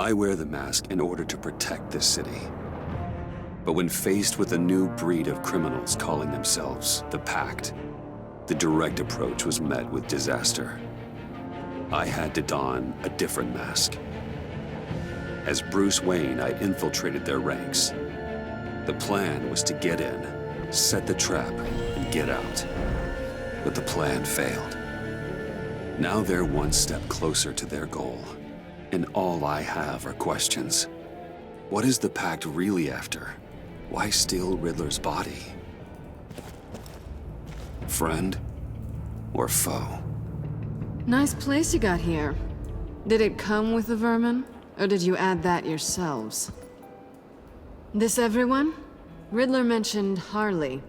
I wear the mask in order to protect this city. But when faced with a new breed of criminals calling themselves the Pact, the direct approach was met with disaster. I had to don a different mask. As Bruce Wayne, I infiltrated their ranks. The plan was to get in, set the trap, and get out. But the plan failed. Now they're one step closer to their goal, and all I have are questions. What is the Pact really after? Why steal Riddler's body? Friend or foe? Nice place you got here. Did it come with the vermin, or did you add that yourselves? This everyone? Riddler mentioned Harley.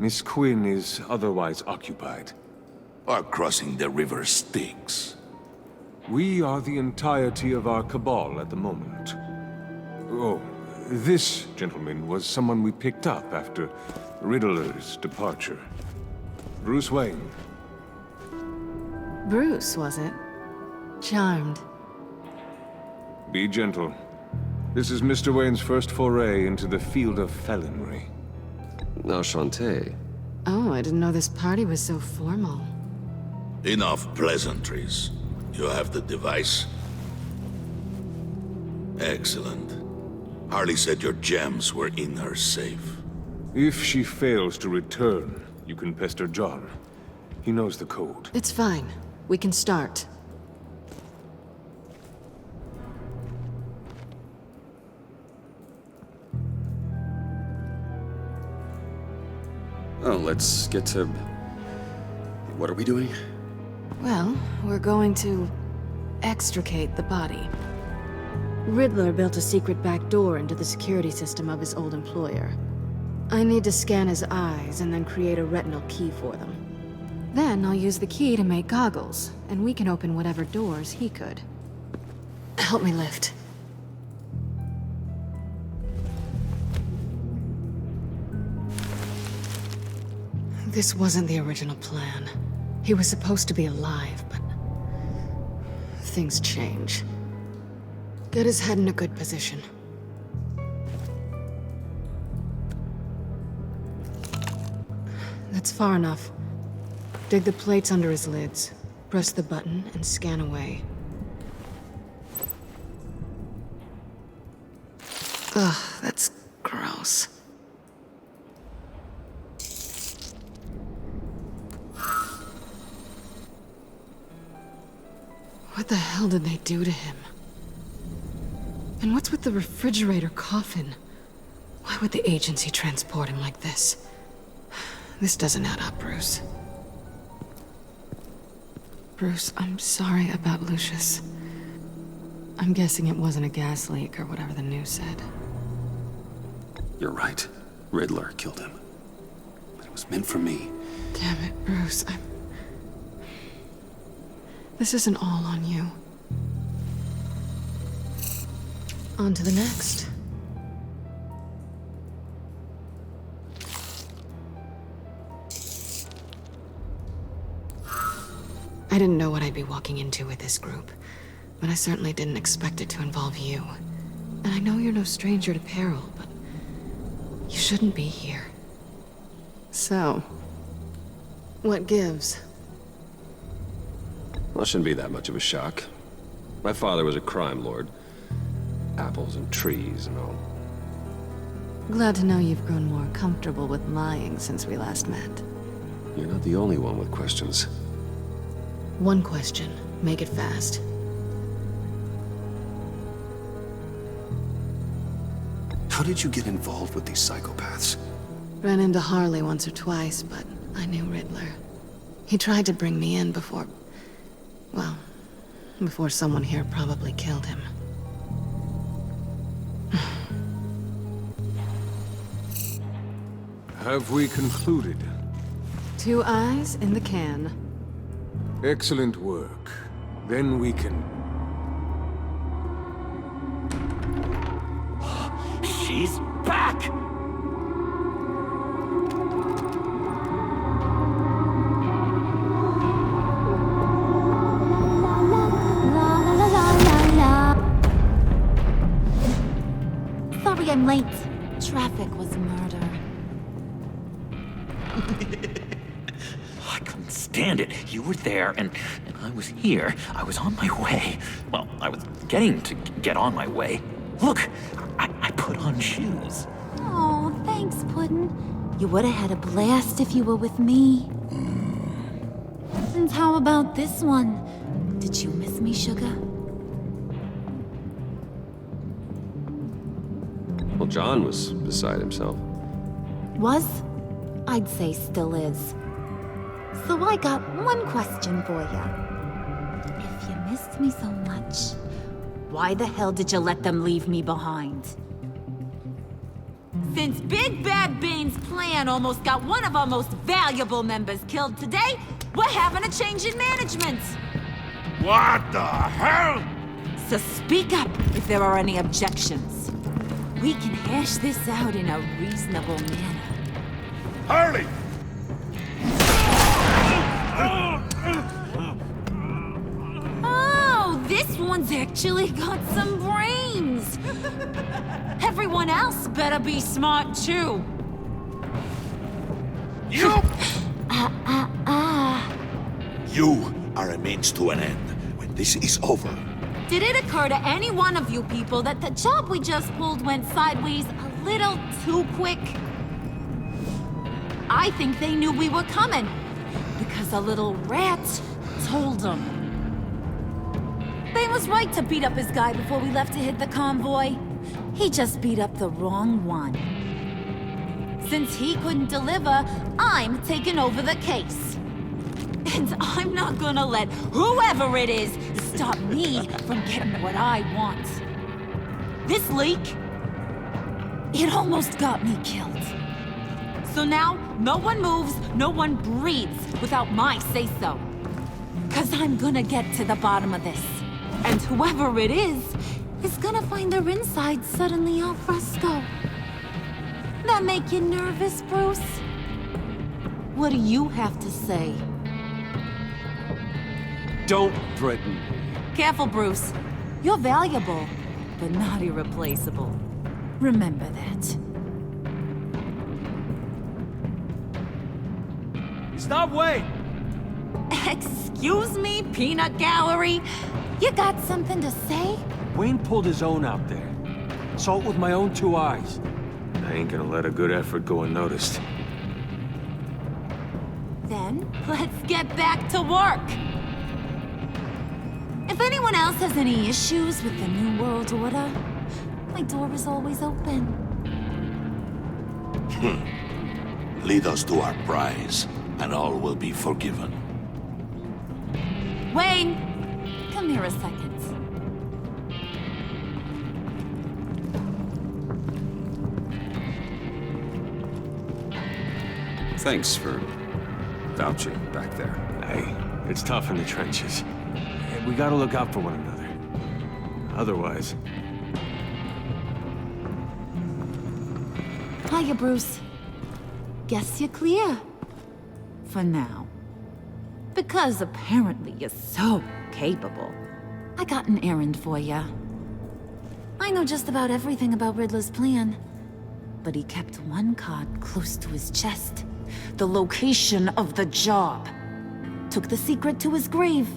Miss Quinn is otherwise occupied. Or crossing the river Styx. We are the entirety of our cabal at the moment. Oh, this gentleman was someone we picked up after Riddler's departure. Bruce Wayne. Bruce, was it? Charmed. Be gentle. This is Mr. Wayne's first foray into the field of felonry. Enchanté. Oh, I didn't know this party was so formal. Enough pleasantries. You have the device? Excellent. Harley said your gems were in her safe. If she fails to return, you can pester John. He knows the code. It's fine. We can start. Oh, let's get to... What are we doing? Well, we're going to extricate the body. Riddler built a secret back door into the security system of his old employer. I need to scan his eyes and then create a retinal key for them. Then I'll use the key to make goggles, and we can open whatever doors he could. Help me lift. This wasn't the original plan. He was supposed to be alive, but things change. Get his head in a good position. That's far enough. Dig the plates under his lids. Press the button and scan away. Ugh, that's gross. What the hell did they do to him? And what's with the refrigerator coffin? Why would the agency transport him like this? This doesn't add up, Bruce. Bruce, I'm sorry about Lucius. I'm guessing it wasn't a gas leak or whatever the news said. You're right. Riddler killed him. But it was meant for me. Damn it, Bruce. This isn't all on you. On to the next. I didn't know what I'd be walking into with this group, but I certainly didn't expect it to involve you. And I know you're no stranger to peril, but you shouldn't be here. So, what gives? Well, it shouldn't be that much of a shock. My father was a crime lord. Apples and trees and all. Glad to know you've grown more comfortable with lying since we last met. You're not the only one with questions. One question. Make it fast. How did you get involved with these psychopaths? Ran into Harley once or twice, but I knew Riddler. He tried to bring me in before... well, before someone here probably killed him. Have we concluded? 2 eyes in the can. Excellent work. Then we can... She's back! I'm late. Traffic was murder. I couldn't stand it. You were there, and I was here. I was on my way. Well, I was getting to get on my way. Look, I put on shoes. Oh, thanks, Puddin'. You would have had a blast if you were with me. And how about this one? Did you miss me, sugar? Well, John was beside himself. Was? I'd say still is. So I got one question for you. If you missed me so much, why the hell did you let them leave me behind? Since Big Bad Bane's plan almost got one of our most valuable members killed today, we're having a change in management. What the hell? So speak up if there are any objections. We can hash this out in a reasonable manner. Harley! Oh, this one's actually got some brains. Everyone else better be smart too. You! You are a means to an end. When this is over, Did it occur to any one of you people that the job we just pulled went sideways a little too quick? I think they knew we were coming, because a little rat told them. Bane was right to beat up his guy before we left to hit the convoy. He just beat up the wrong one. Since he couldn't deliver, I'm taking over the case. And I'm not gonna let whoever it is stop me from getting what I want. This leak, it almost got me killed. So now, no one moves, no one breathes without my say-so. 'Cause I'm gonna get to the bottom of this. And whoever it is gonna find their inside suddenly al fresco. That make you nervous, Bruce? What do you have to say? Don't threaten me. Careful, Bruce. You're valuable, but not irreplaceable. Remember that. Stop, wait! Excuse me, peanut gallery? You got something to say? Wayne pulled his own out there. Saw it with my own two eyes. I ain't gonna let a good effort go unnoticed. Then, let's get back to work. If anyone else has any issues with the New World Order, my door is always open. lead us to our prize, and all will be forgiven. Wayne, come here a second. Thanks for vouching back there. Hey, it's tough in the trenches. We gotta look out for one another. Otherwise... Hiya, Bruce. Guess you're clear. For now. Because apparently you're so capable. I got an errand for you. I know just about everything about Riddler's plan. But he kept one card close to his chest. The location of the job. Took the secret to his grave.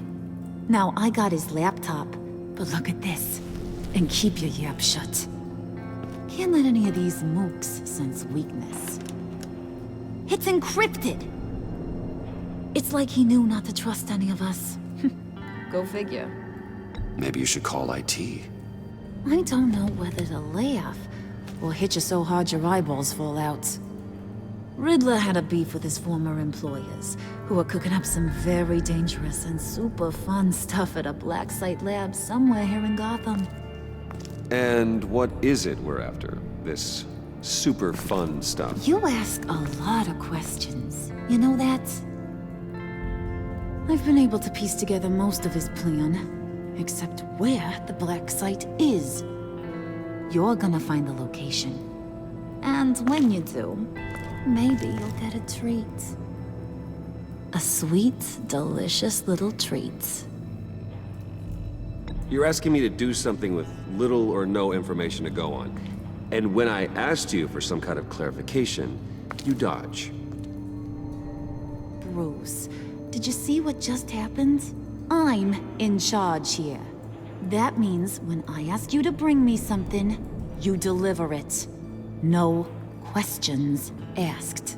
Now I got his laptop. But look at this. And keep your yap shut. Can't let any of these mooks sense weakness. It's encrypted. It's like he knew not to trust any of us. Go figure. Maybe you should call IT. I don't know whether to laugh or hit you so hard your eyeballs fall out. Riddler had a beef with his former employers, who were cooking up some very dangerous and super fun stuff at a black site lab somewhere here in Gotham. And what is it we're after? This super fun stuff? You ask a lot of questions. You know that? I've been able to piece together most of his plan, except where the black site is. You're gonna find the location. And when you do, maybe you'll get a treat. A sweet, delicious little treat. You're asking me to do something with little or no information to go on. And when I asked you for some kind of clarification, you dodge. Bruce, did you see what just happened? I'm in charge here. That means when I ask you to bring me something, you deliver it. No questions asked.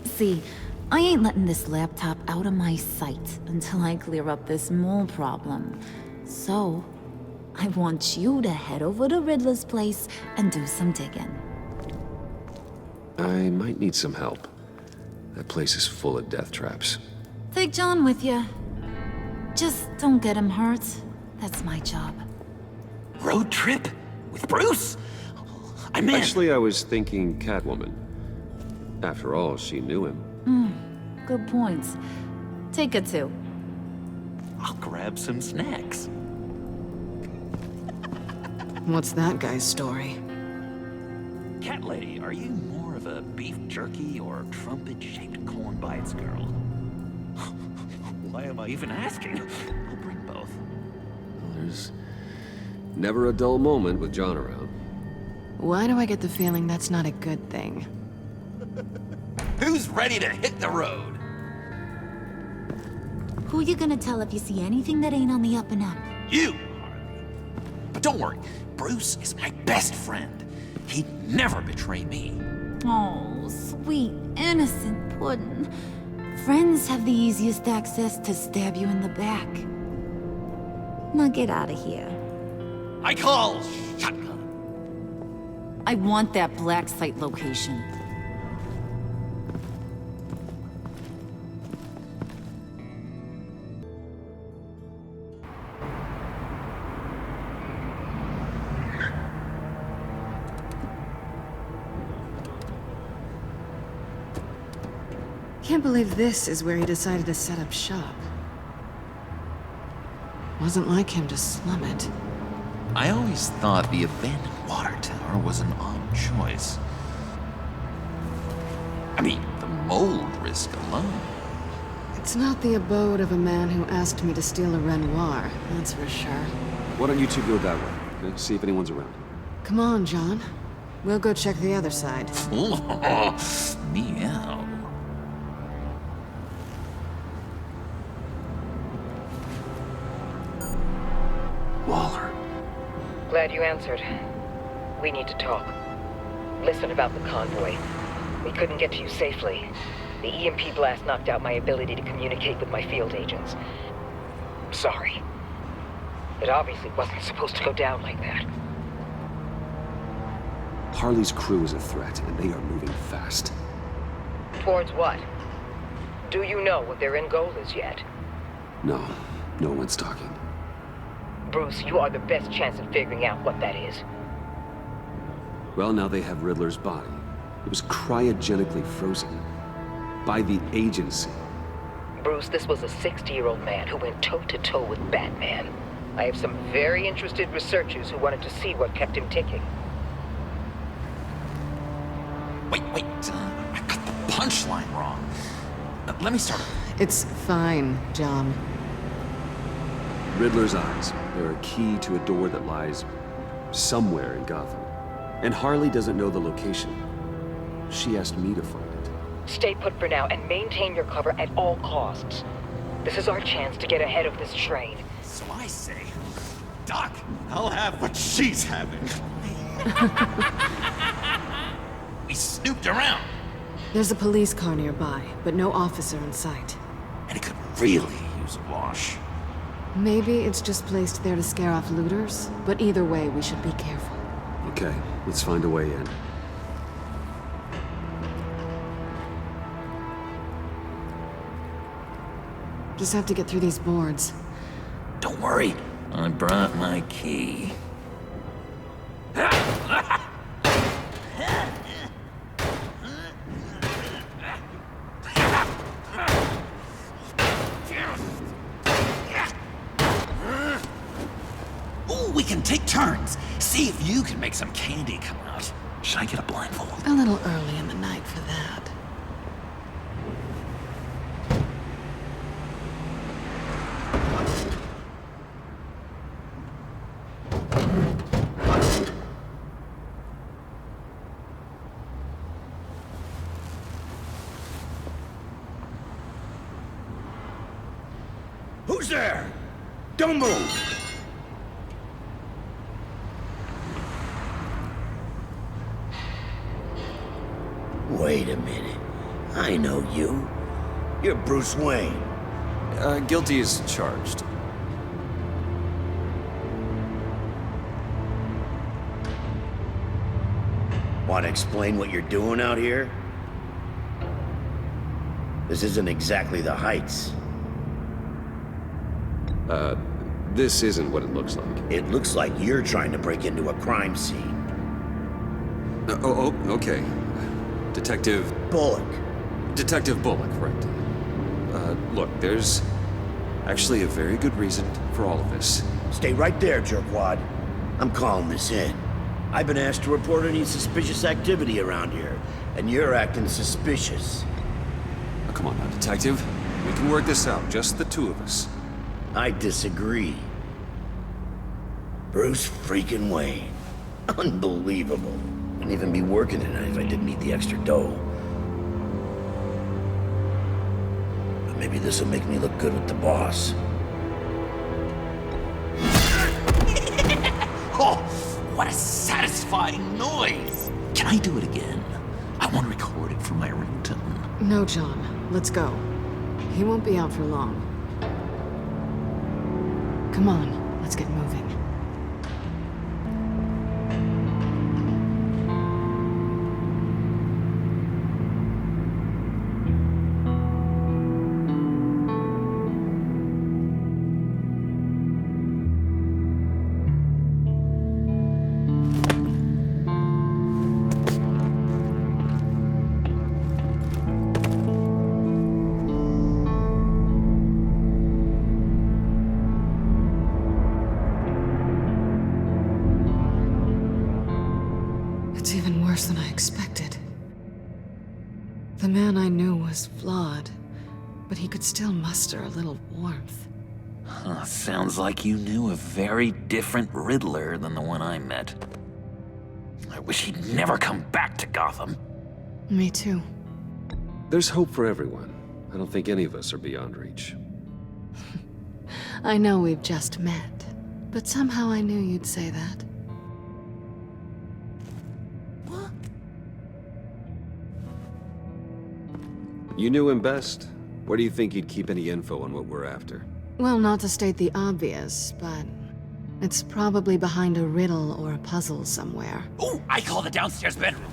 See, I ain't letting this laptop out of my sight until I clear up this mole problem. So, I want you to head over to Riddler's place and do some digging. I might need some help. That place is full of death traps. Take John with you. Just don't get him hurt. That's my job. Road trip? With Bruce? I'm in. Actually, I was thinking Catwoman. After all, she knew him. Good point. Take it too. I'll grab some snacks. What's that guy's story? Cat lady, are you more of a beef jerky or trumpet-shaped corn bites girl? Why am I even asking? I'll bring both. There's never a dull moment with John around. Why do I get the feeling that's not a good thing? Who's ready to hit the road? Who you gonna tell if you see anything that ain't on the up and up? You, Harley. But don't worry, Bruce is my best friend. He'd never betray me. Oh, sweet, innocent puddin'. Friends have the easiest access to stab you in the back. Now get out of here. I call shotgun. I want that black site location. Can't believe this is where he decided to set up shop. Wasn't like him to slum it. I always thought the abandoned water tower was an odd choice. I mean, the mold risk alone. It's not the abode of a man who asked me to steal a Renoir, that's for sure. Why don't you two go that way? Okay? See if anyone's around. Come on, John. We'll go check the other side. Meow. Waller. Glad you answered. We need to talk. Listen about the convoy. We couldn't get to you safely. The EMP blast knocked out my ability to communicate with my field agents. Sorry. It obviously wasn't supposed to go down like that. Harley's crew is a threat, and they are moving fast. Towards what? Do you know what their end goal is yet? No, no one's talking. Bruce, you are the best chance at figuring out what that is. Well, now they have Riddler's body. It was cryogenically frozen. By the agency. Bruce, this was a 60-year-old man who went toe-to-toe with Batman. I have some very interested researchers who wanted to see what kept him ticking. Wait. I got the punchline wrong. Let me start over. It's fine, John. Riddler's eyes. They're a key to a door that lies somewhere in Gotham. And Harley doesn't know the location. She asked me to find it. Stay put for now and maintain your cover at all costs. This is our chance to get ahead of this train. So I say, Doc, I'll have what she's having. We snooped around, There's a police car nearby, but no officer in sight. and it could really use a wash. Maybe it's just placed there to scare off looters, but either way, we should be careful. Okay, let's find a way in. Just have to get through these boards. Don't worry, I brought my key. Ooh, we can take turns. See if you can make some candy come out. Should I get a blindfold? A little early in the night for that. Who's there? Don't move! Wait a minute. I know you. You're Bruce Wayne. Guilty as charged. Want to explain what you're doing out here? This isn't exactly the Heights. This isn't what it looks like. It looks like you're trying to break into a crime scene. Okay. Detective Bullock. Bullock, right. Look, there's actually a very good reason for all of this. Stay right there, jerkwad. I'm calling this in. I've been asked to report any suspicious activity around here, and you're acting suspicious. Oh, come on now, Detective. We can work this out, just the two of us. I disagree. Bruce freaking Wayne. Unbelievable. Wouldn't even be working tonight if I didn't need the extra dough. But maybe this'll make me look good with the boss. Oh, what a satisfying noise! Can I do it again? I want to record it for my ringtone. No, John. Let's go. He won't be out for long. Come on, let's get moving. It's even worse than I expected. The man I knew was flawed, but he could still muster a little warmth. Huh, sounds like you knew a very different Riddler than the one I met. I wish he'd never come back to Gotham. Me too. There's hope for everyone. I don't think any of us are beyond reach. I know we've just met, but somehow I knew you'd say that. You knew him best. Where do you think he'd keep any info on what we're after? Well, not to state the obvious, but it's probably behind a riddle or a puzzle somewhere. Oh, I call the downstairs bedroom.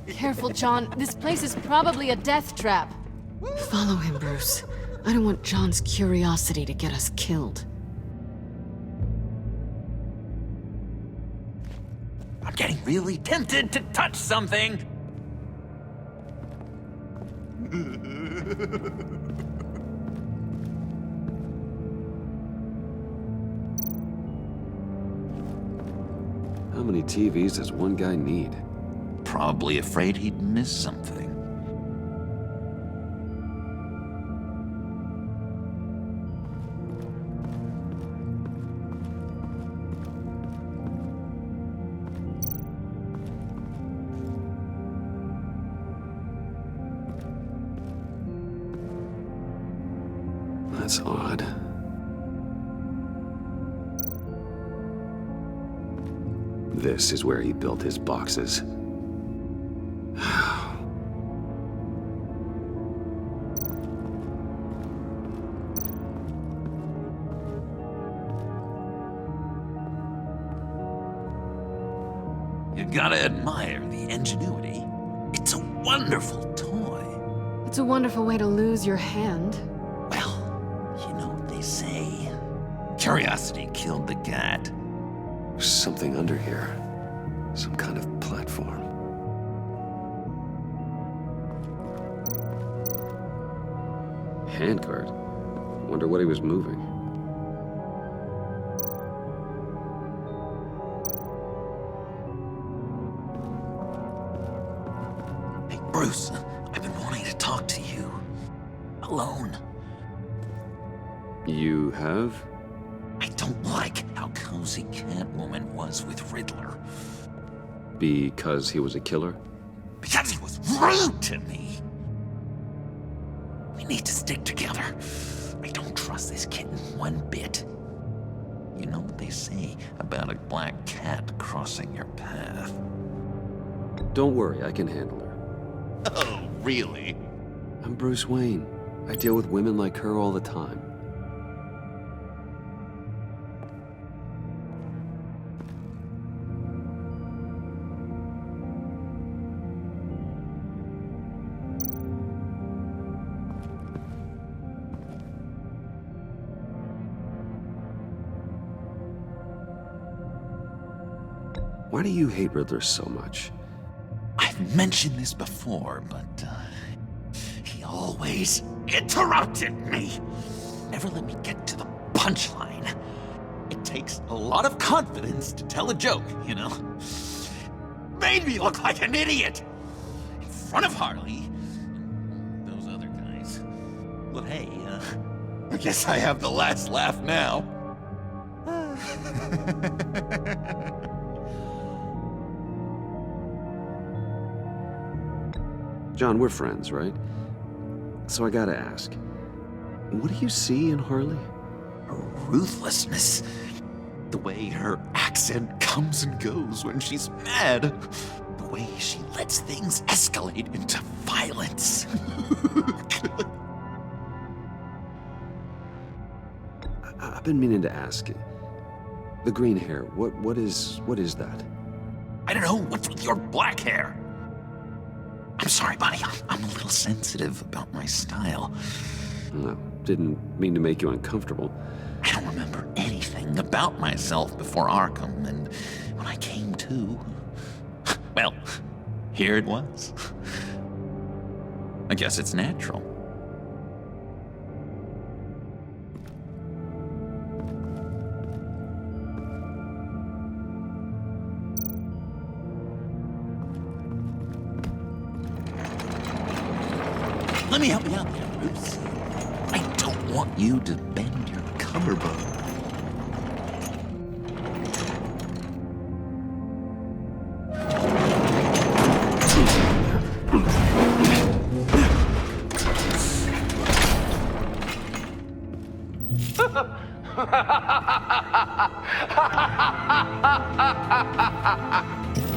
Careful, John. This place is probably a death trap. Follow him, Bruce. I don't want John's curiosity to get us killed. I'm getting really tempted to touch something. How many TVs does one guy need? Probably afraid he'd miss something. That's odd. This is where he built his boxes. You gotta admire the ingenuity. It's a wonderful toy. It's a wonderful way to lose your hand. Well, you know what they say. Curiosity killed the cat. There's something under here. Some kind of platform. Handcart. Wonder what he was moving. Hey, Bruce, I've been wanting to talk to you. Alone. You have? I don't like how cozy Catwoman was with Riddler. Because he was a killer? Because he was rude to me. We need to stick together. I don't trust this kitten one bit. You know what they say about a black cat crossing your path? Don't worry, I can handle her. Oh, really? I'm Bruce Wayne. I deal with women like her all the time. Why do you hate Riddler so much? I've mentioned this before, but he always interrupted me. Never let me get to the punchline. It takes a lot of confidence to tell a joke, you know? Made me look like an idiot in front of Harley and those other guys. Well, hey, I guess I have the last laugh now. John, we're friends, right? So I gotta ask, what do you see in Harley? Her ruthlessness. The way her accent comes and goes when she's mad. The way she lets things escalate into violence. I've been meaning to ask you. The green hair, what is that? I don't know, what's with your black hair? I'm sorry, buddy. I'm a little sensitive about my style. No, didn't mean to make you uncomfortable. I don't remember anything about myself before Arkham, and when I came to, well, here it was. I guess it's natural. Let me help you out there, Bruce. I don't want you to bend your collarbone.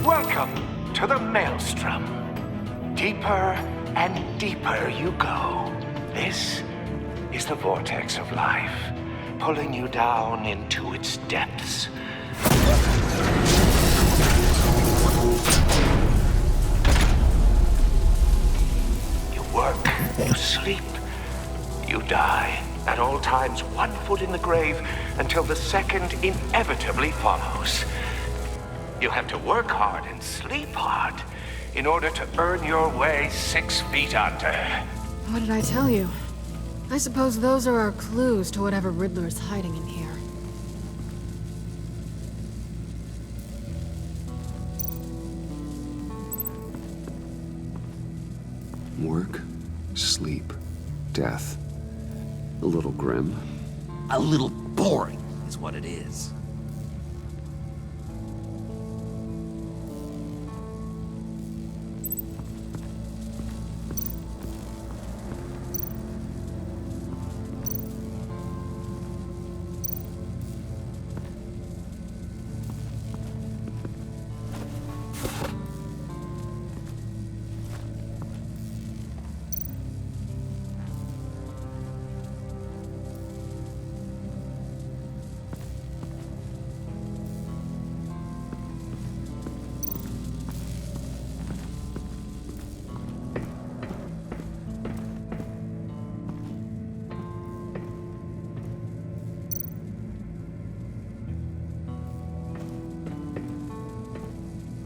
Welcome to the Maelstrom. Deeper and deeper you go. This is the vortex of life, pulling you down into its depths. You work, you sleep, you die. At all times, 1 foot in the grave until the second inevitably follows. You have to work hard and sleep hard in order to earn your way 6 feet under. What did I tell you? I suppose those are our clues to whatever Riddler's hiding in here. Work, sleep, death. A little grim. A little boring is what it is.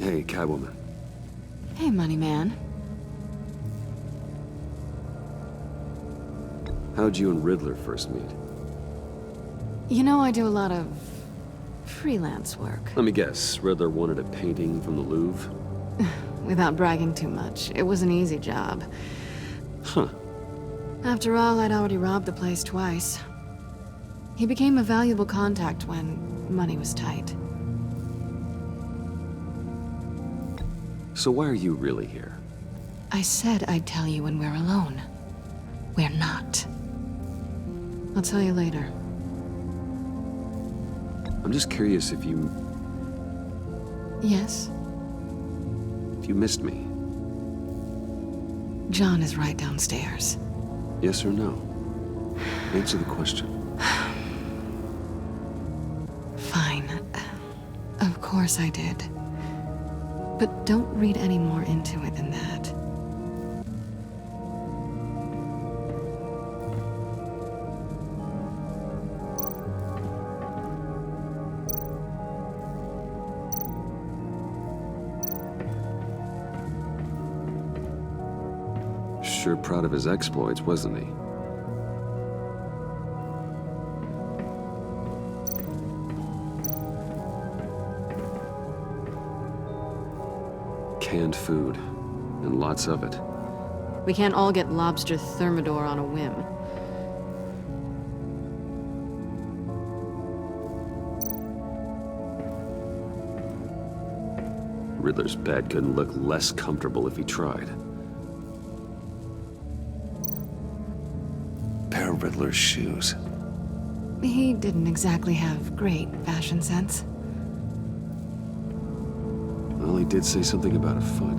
Hey, Catwoman. Hey, Money Man. How'd you and Riddler first meet? You know, I do a lot of freelance work. Let me guess, Riddler wanted a painting from the Louvre? Without bragging too much, it was an easy job. Huh. After all, I'd already robbed the place twice. He became a valuable contact when money was tight. So why are you really here? I said I'd tell you when we're alone. We're not. I'll tell you later. I'm just curious if you Yes? missed me. John is right downstairs. Yes or no? Answer the question. Fine. Of course I did. But don't read any more into it than that. Sure proud of his exploits, wasn't he? Canned food, and lots of it. We can't all get lobster thermidor on a whim. Riddler's bed couldn't look less comfortable if he tried. Pair of Riddler's shoes. He didn't exactly have great fashion sense. Well, he did say something about a foot.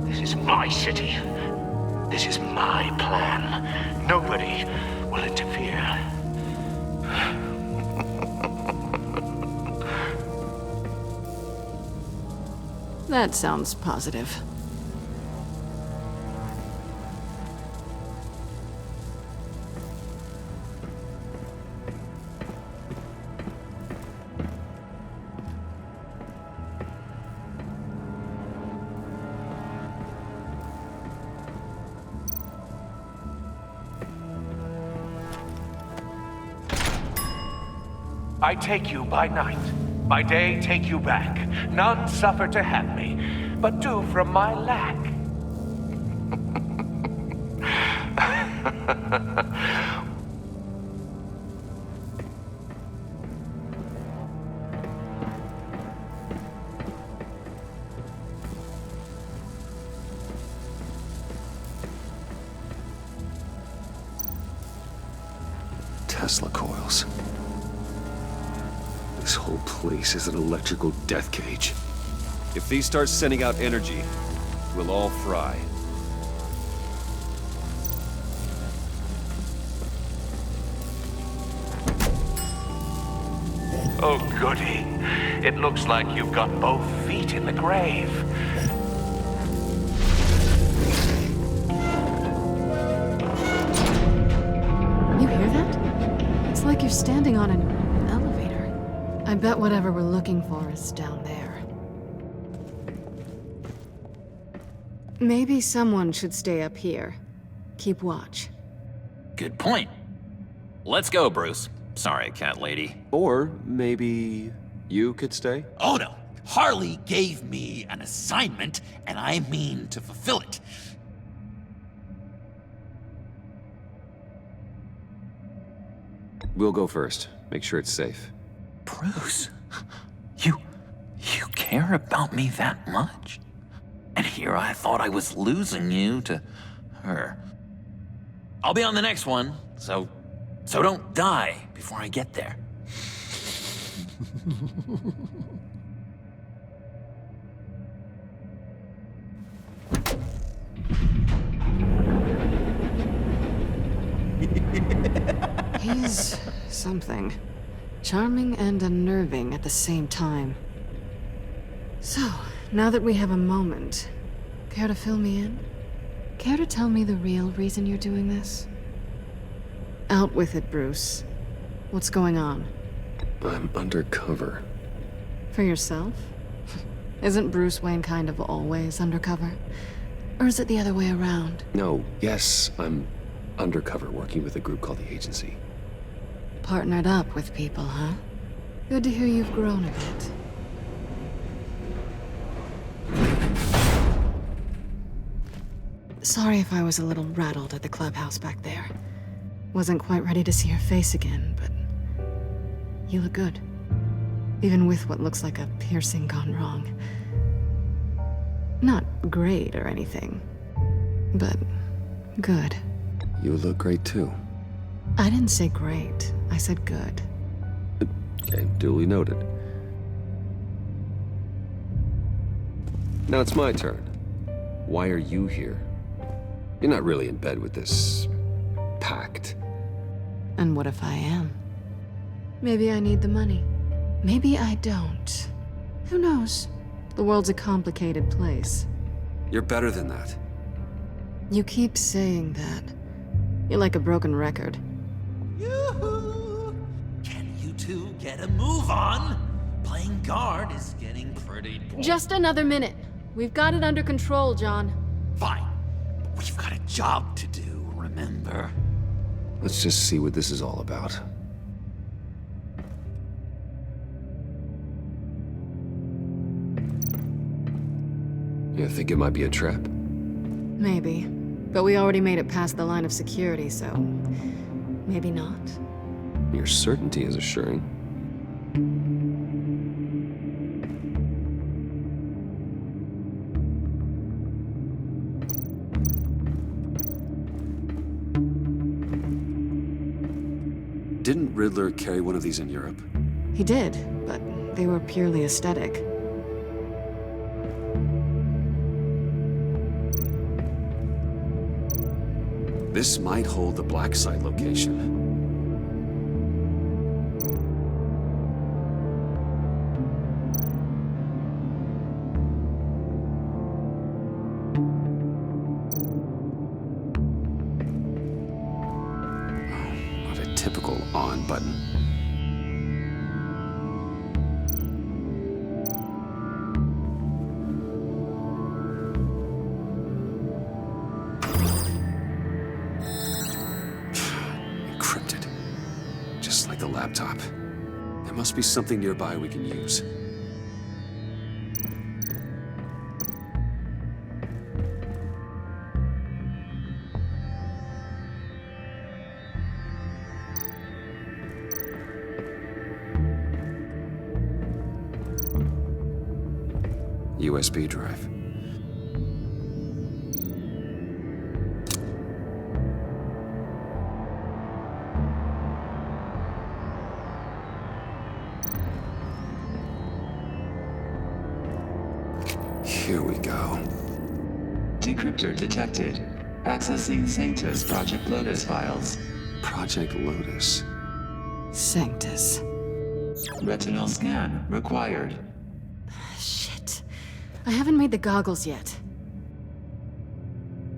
This is my city. This is my plan. Nobody will interfere. That sounds positive. I take you by night. By day, take you back. None suffer to have me, but do from my lack. Tesla coils. This whole place is an electrical death cage. If these start sending out energy, we'll all fry. Oh, goody. It looks like you've got both feet in the grave. You hear that? It's like you're standing on an elevator. I bet whatever we're looking for is down there. Maybe someone should stay up here. Keep watch. Good point. Let's go, Bruce. Sorry, cat lady. Or maybe you could stay? Oh no! Harley gave me an assignment, and I mean to fulfill it. We'll go first. Make sure it's safe. Bruce, you care about me that much? And here I thought I was losing you to her. I'll be on the next one, so don't die before I get there. He's something. Charming and unnerving at the same time. So, now that we have a moment, care to fill me in? Care to tell me the real reason you're doing this? Out with it, Bruce. What's going on? I'm undercover. For yourself? Isn't Bruce Wayne kind of always undercover? Or is it the other way around? No, yes, I'm undercover working with a group called the Agency. Partnered up with people, huh? Good to hear you've grown a bit. Sorry if I was a little rattled at the clubhouse back there. Wasn't quite ready to see your face again, but you look good. Even with what looks like a piercing gone wrong. Not great or anything, but good. You look great too. I didn't say great, I said good. Okay, duly noted. Now it's my turn. Why are you here? You're not really in bed with this pact. And what if I am? Maybe I need the money. Maybe I don't. Who knows? The world's a complicated place. You're better than that. You keep saying that. You're like a broken record. Yoo-hoo! Can you two get a move on? Playing guard is getting pretty boring. Just another minute. We've got it under control, John. Fine. But we've got a job to do, remember? Let's just see what this is all about. You think it might be a trap? Maybe. But we already made it past the line of security, so... maybe not. Your certainty is assuring. Didn't Riddler carry one of these in Europe? He did, but they were purely aesthetic. This might hold the black site location. Not a typical on button. Encrypted. Just like the laptop. There must be something nearby we can use. USB drive. Here we go. Decryptor detected. Accessing Sanctus Project Lotus files. Project Lotus. Sanctus. Retinal scan required. Shit. I haven't made the goggles yet.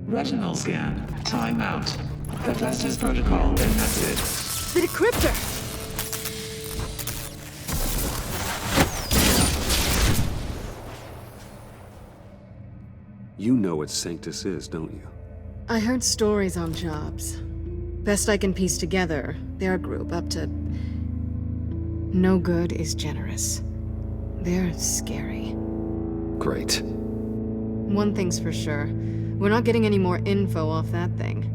Retinal scan. Timeout. Hephaestus protocol enacted. The decryptor! You know what Sanctus is, don't you? I heard stories on jobs. Best I can piece together, their group up to... no good is generous. They're scary. Great. One thing's for sure. We're not getting any more info off that thing.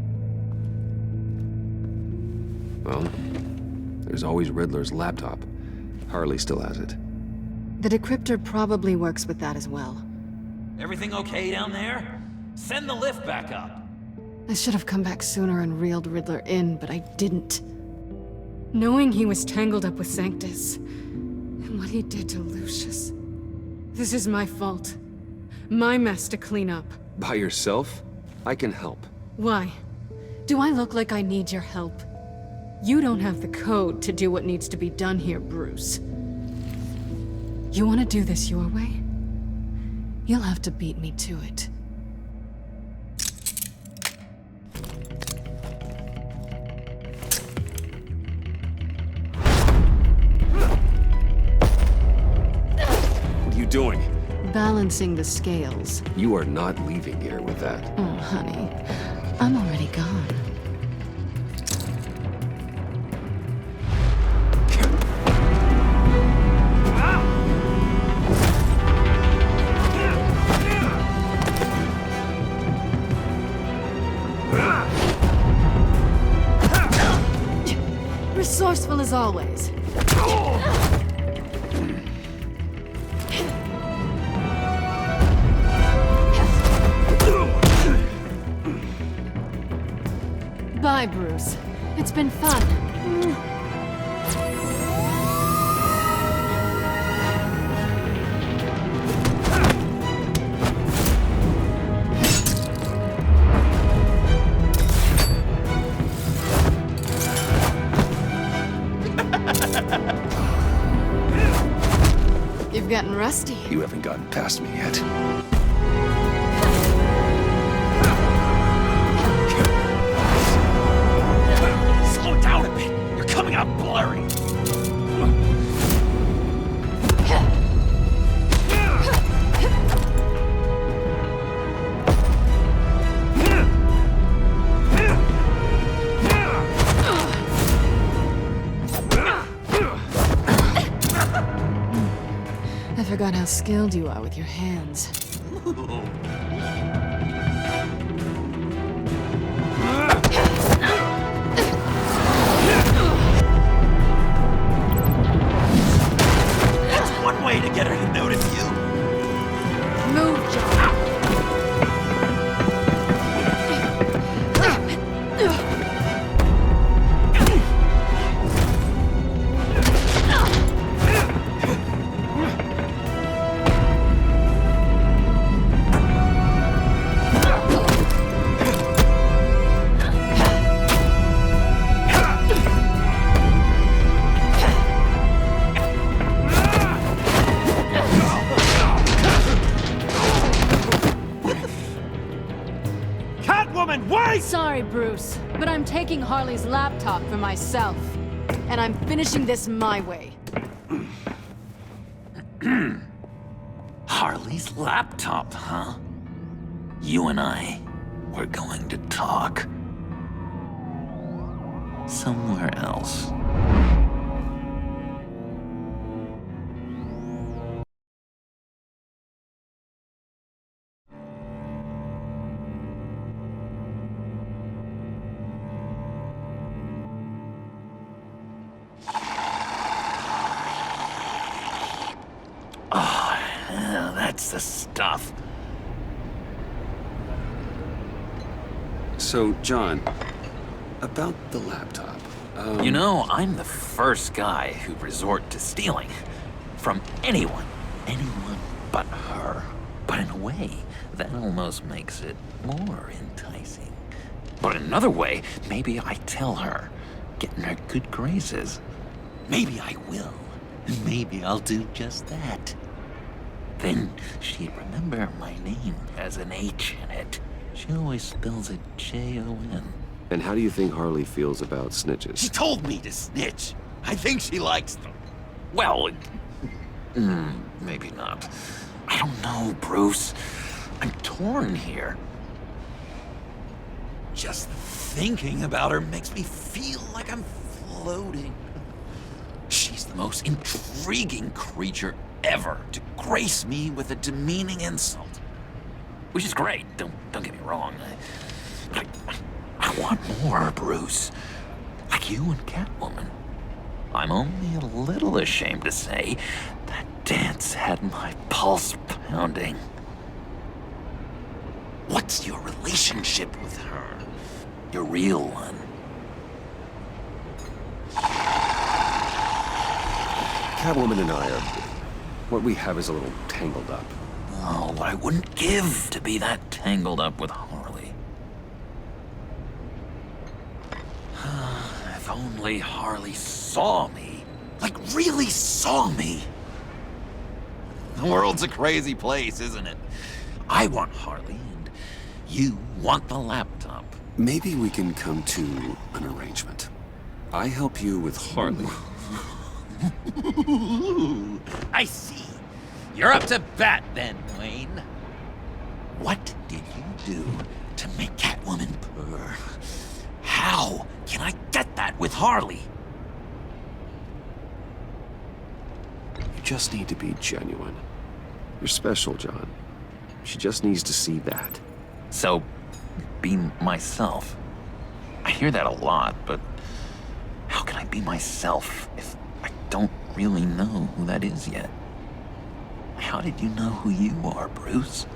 Well, there's always Riddler's laptop. Harley still has it. The decryptor probably works with that as well. Everything okay down there? Send the lift back up. I should have come back sooner and reeled Riddler in, but I didn't. Knowing he was tangled up with Sanctus, and what he did to Lucius. This is my fault. My mess to clean up. By yourself? I can help. Why? Do I look like I need your help? You don't have the code to do what needs to be done here, Bruce. You want to do this your way? You'll have to beat me to it. What are you doing? Balancing the scales. You are not leaving here with that. Oh, honey. I'm already gone. Resourceful as always. Bye, Bruce. It's been fun. You've gotten rusty. You haven't gotten past me yet. Slow down a bit. You're coming out blurry. I forgot how skilled you are with your hands. That's one way to get her to notice you. Move, John. Sorry, Bruce, but I'm taking Harley's laptop for myself. And I'm finishing this my way. Harley's laptop, huh? You and I, we're going to talk. Somewhere else. Oh, yeah, that's the stuff. So, John, about the laptop. You know, I'm the first guy who'd resort to stealing. From anyone. Anyone but her. But in a way, that almost makes it more enticing. But in another way, maybe I tell her, get in her good graces. Maybe I will. Maybe I'll do just that. Then she'd remember my name has an H in it. She always spells it J-O-N. And how do you think Harley feels about snitches? She told me to snitch. I think she likes them. Well, maybe not. I don't know, Bruce. I'm torn here. Just thinking about her makes me feel like I'm floating. She's the most intriguing creature ever to grace me with a demeaning insult. Which is great, don't get me wrong. I want more, Bruce. Like you and Catwoman. I'm only a little ashamed to say that dance had my pulse pounding. What's your relationship with her? Your real one? Catwoman and I are... what we have is a little tangled up. Oh, what I wouldn't give to be that tangled up with Harley. If only Harley saw me. Like, really saw me. The world's a crazy place, isn't it? I want Harley, and you want the laptop. Maybe we can come to an arrangement. I help you with Harley. I see. You're up to bat then, Wayne. What did you do to make Catwoman purr? How can I get that with Harley? You just need to be genuine. You're special, John. She just needs to see that. So, be myself. I hear that a lot, but how can I be myself if I don't really know who that is yet? How did you know who you are, Bruce?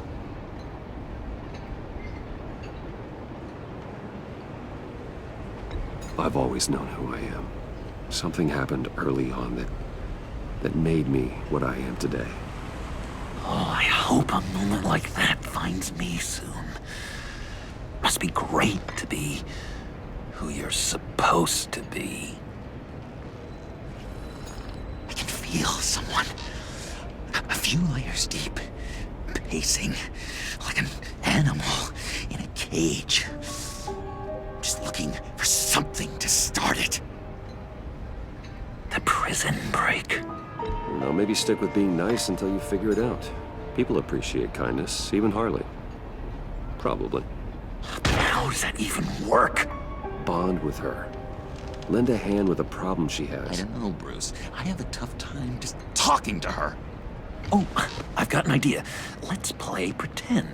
I've always known who I am. Something happened early on that made me what I am today. Oh, I hope a moment like that finds me soon. Must be great to be who you're supposed to be. I can feel someone a few layers deep, pacing like an animal in a cage. Just looking for something to start it. The prison break. Now maybe stick with being nice until you figure it out. People appreciate kindness, even Harley. Probably. How does that even work? Bond with her. Lend a hand with a problem she has. I don't know, Bruce. I have a tough time just talking to her. Oh, I've got an idea. Let's play pretend.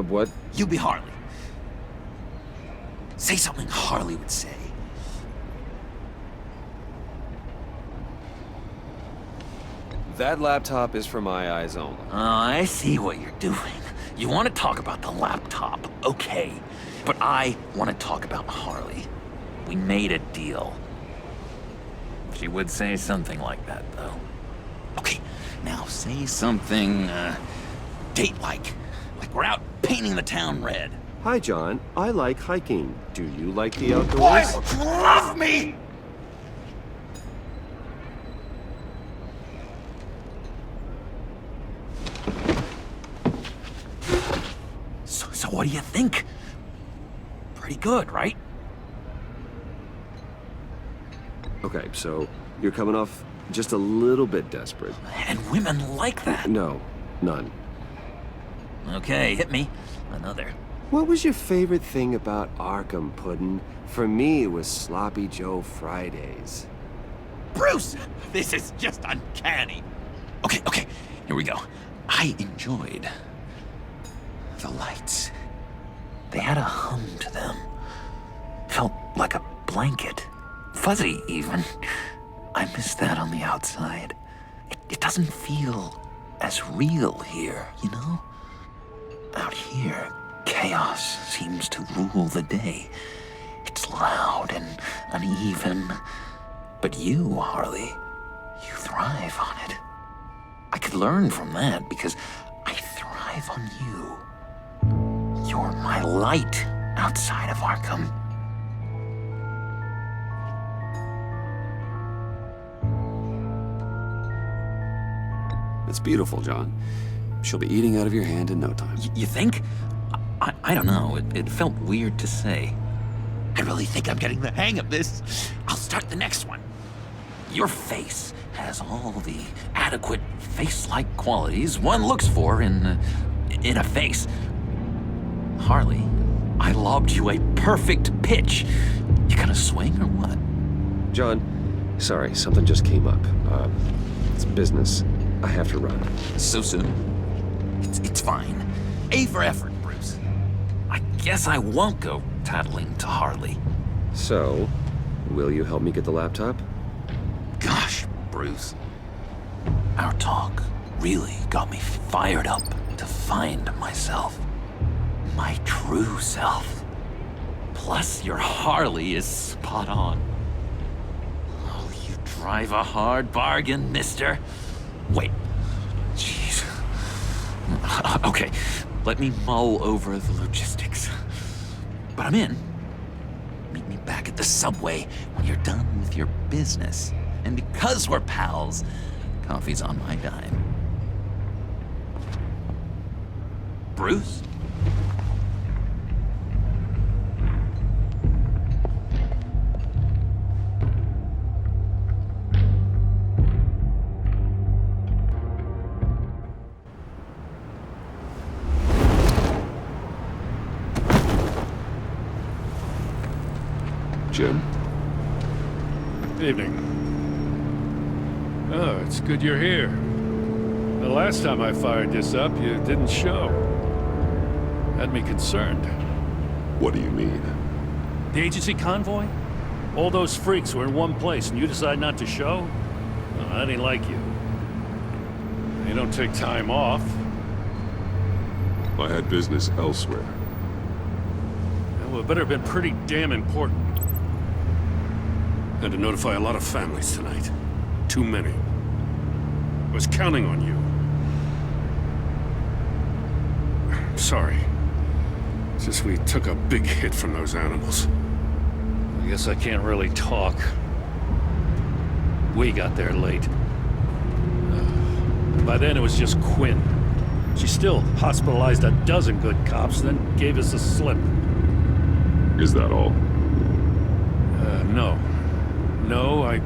What? You be Harley. Say something Harley would say. That laptop is for my eyes only. I see what you're doing. You want to talk about the laptop, okay. But I want to talk about Harley. We made a deal. She would say something like that, though. Okay, now say something, date-like. Like we're out painting the town red. Hi, John. I like hiking. Do you like the outdoors? Boys, love me! So what do you think? Pretty good, right? Okay, so you're coming off just a little bit desperate. And women like that. No, none. Okay, hit me. Another. What was your favorite thing about Arkham, Puddin'? For me, it was Sloppy Joe Fridays. Bruce! This is just uncanny. Okay, here we go. I enjoyed the lights. They had a hum to them. Felt like a blanket. Fuzzy, even. I miss that on the outside. It doesn't feel as real here, you know? Out here, chaos seems to rule the day. It's loud and uneven. But you, Harley, you thrive on it. I could learn from that because I thrive on you. You're my light outside of Arkham. It's beautiful, John. She'll be eating out of your hand in no time. You think? I don't know. It felt weird to say. I really think I'm getting the hang of this. I'll start the next one. Your face has all the adequate face-like qualities one looks for in a face. Harley, I lobbed you a perfect pitch. You gonna swing or what? John, sorry, something just came up. It's business. I have to run. So soon? It's fine. A for effort, Bruce. I guess I won't go tattling to Harley. So, will you help me get the laptop? Gosh, Bruce. Our talk really got me fired up to find myself. My true self. Plus, your Harley is spot on. Oh, you drive a hard bargain, mister. Wait. Jeez. Okay, let me mull over the logistics. But I'm in. Meet me back at the subway when you're done with your business. And because we're pals, coffee's on my dime. Bruce? Jim? Evening. Oh, it's good you're here. The last time I fired this up, you didn't show. Had me concerned. What do you mean? The agency convoy? All those freaks were in one place and you decide not to show? Well, that ain't like you. You don't take time off. I had business elsewhere. Well, it better have been pretty damn important. Had to notify a lot of families tonight. Too many. Was counting on you. Sorry. It's just we took a big hit from those animals. I guess I can't really talk. We got there late. By then it was just Quinn. She still hospitalized a dozen good cops, then gave us the slip. Is that all? No. No, I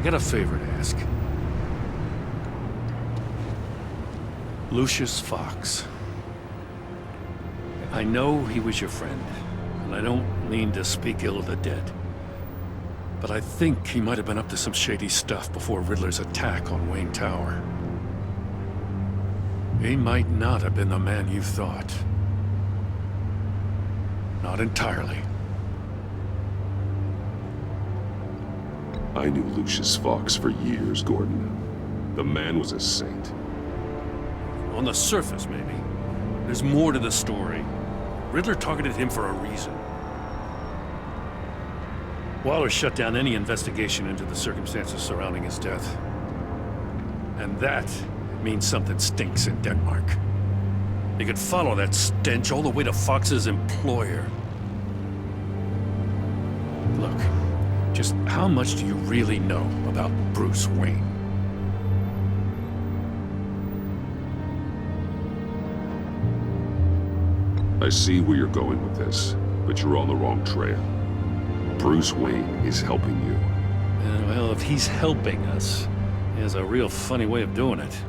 got a favor to ask. Lucius Fox. I know he was your friend, and I don't mean to speak ill of the dead. But I think he might have been up to some shady stuff before Riddler's attack on Wayne Tower. He might not have been the man you thought. Not entirely. I knew Lucius Fox for years, Gordon. The man was a saint. On the surface, maybe. There's more to the story. Riddler targeted him for a reason. Waller shut down any investigation into the circumstances surrounding his death. And that means something stinks in Denmark. You could follow that stench all the way to Fox's employer. Look, just how much do you really know about Bruce Wayne? I see where you're going with this, but you're on the wrong trail. Bruce Wayne is helping you. Well, if he's helping us, he has a real funny way of doing it.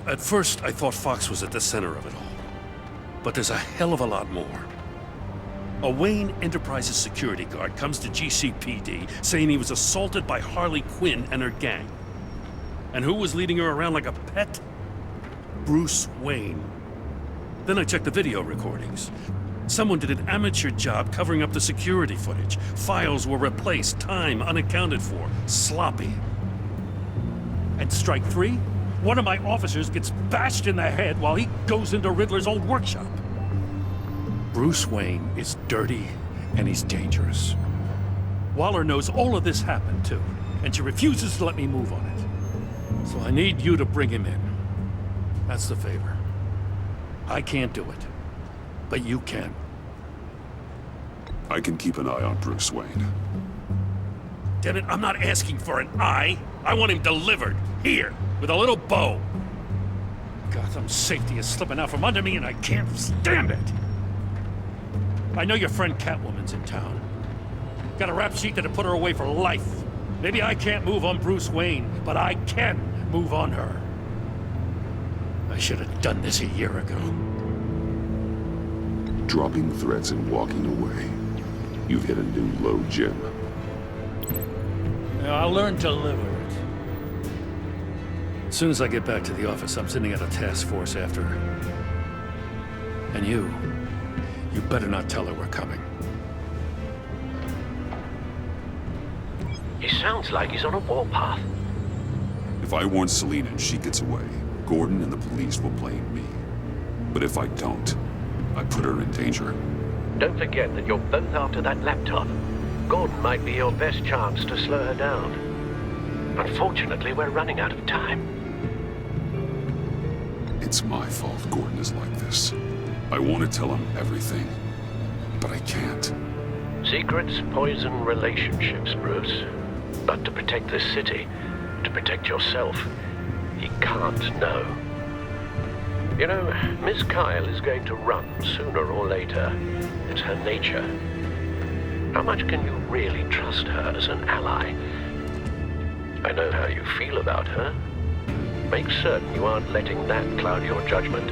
At first, I thought Fox was at the center of it all. But there's a hell of a lot more. A Wayne Enterprises security guard comes to GCPD saying he was assaulted by Harley Quinn and her gang. And who was leading her around like a pet? Bruce Wayne. Then I checked the video recordings. Someone did an amateur job covering up the security footage. Files were replaced, time unaccounted for, sloppy. And strike three? One of my officers gets bashed in the head while he goes into Riddler's old workshop. Bruce Wayne is dirty and he's dangerous. Waller knows all of this happened too, and she refuses to let me move on it. So I need you to bring him in. That's the favor. I can't do it, but you can. I can keep an eye on Bruce Wayne. Damn it, I'm not asking for an eye. I want him delivered, here, with a little bow. Gotham's safety is slipping out from under me and I can't stand it. I know your friend Catwoman's in town. Got a rap sheet that'll put her away for life. Maybe I can't move on Bruce Wayne, but I can move on her. I should have done this a year ago. Dropping threats and walking away. You've hit a new low, Jim. I'll learn to live with it. As soon as I get back to the office, I'm sending out a task force after her. And you better not tell her we're coming. He sounds like he's on a warpath. If I warn Selina and she gets away, Gordon and the police will blame me. But if I don't, I put her in danger. Don't forget that you're both after that laptop. Gordon might be your best chance to slow her down. Unfortunately, we're running out of time. It's my fault Gordon is like this. I want to tell him everything, but I can't. Secrets poison relationships, Bruce. But to protect this city, to protect yourself, he can't know. You know, Miss Kyle is going to run sooner or later. It's her nature. How much can you really trust her as an ally? I know how you feel about her. Make certain you aren't letting that cloud your judgment.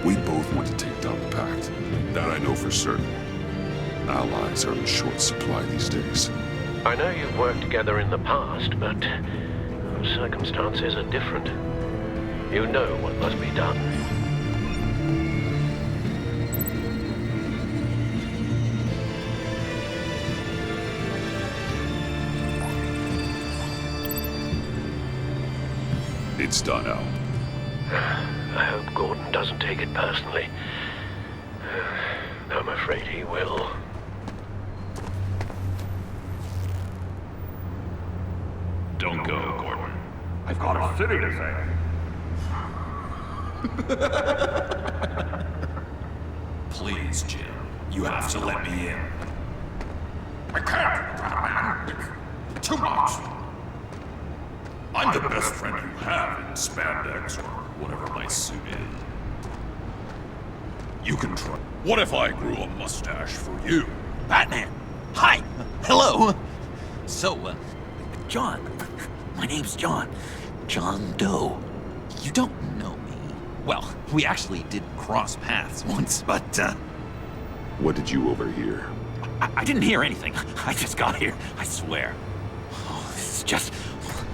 We both want to take down the Pact. That I know for certain. allies are in short supply these days. I know you've worked together in the past, but circumstances are different. You know what must be done. It's done, Al. I hope Gordon doesn't take it personally. I'm afraid he will. Don't go, Gordon. I've got a city to save. Please, Jim. You have to let me in. I can't, man. Too much. I'm the best friend you have in spandex or whatever my suit is. You can try. What if I grew a mustache for you? Batman! Hi! Hello! So, John. My name's John. John Doe. You don't know me. Well, we actually did cross paths once, but, What did you overhear? I didn't hear anything. I just got here, I swear. Oh, this is just...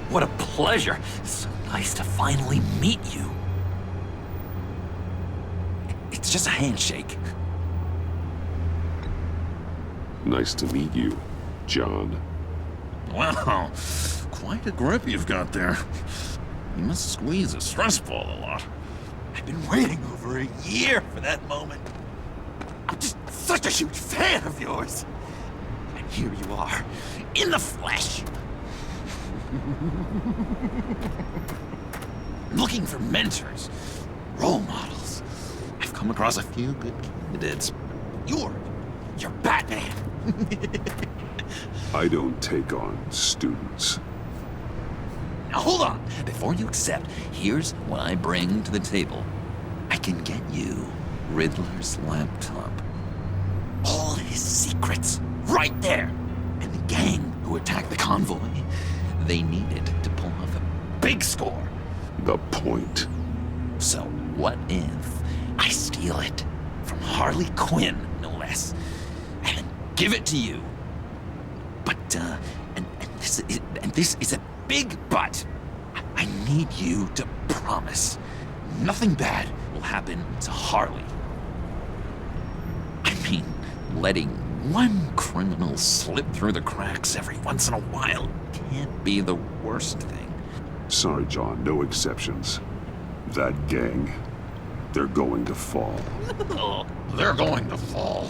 What a pleasure. It's so nice to finally meet you. It's just a handshake. Nice to meet you, John. Wow, quite a grip you've got there. You must squeeze a stress ball a lot. I've been waiting over a year for that moment. I'm just such a huge fan of yours. And here you are, in the flesh. Looking for mentors, role models. I've come across a few good candidates. You're Batman. I don't take on students. Now hold on. Before you accept, here's what I bring to the table. I can get you Riddler's laptop. All his secrets, right there. And the gang who attacked the convoy, they needed to pull off a big score. The point. So what if I steal it from Harley Quinn, no less, and give it to you? But, and this is a big but. I need you to promise nothing bad will happen to Harley. I mean, letting one criminal slip through the cracks every once in a while can't be the worst thing. Sorry, John, no exceptions. That gang, they're going to fall. They're going to fall.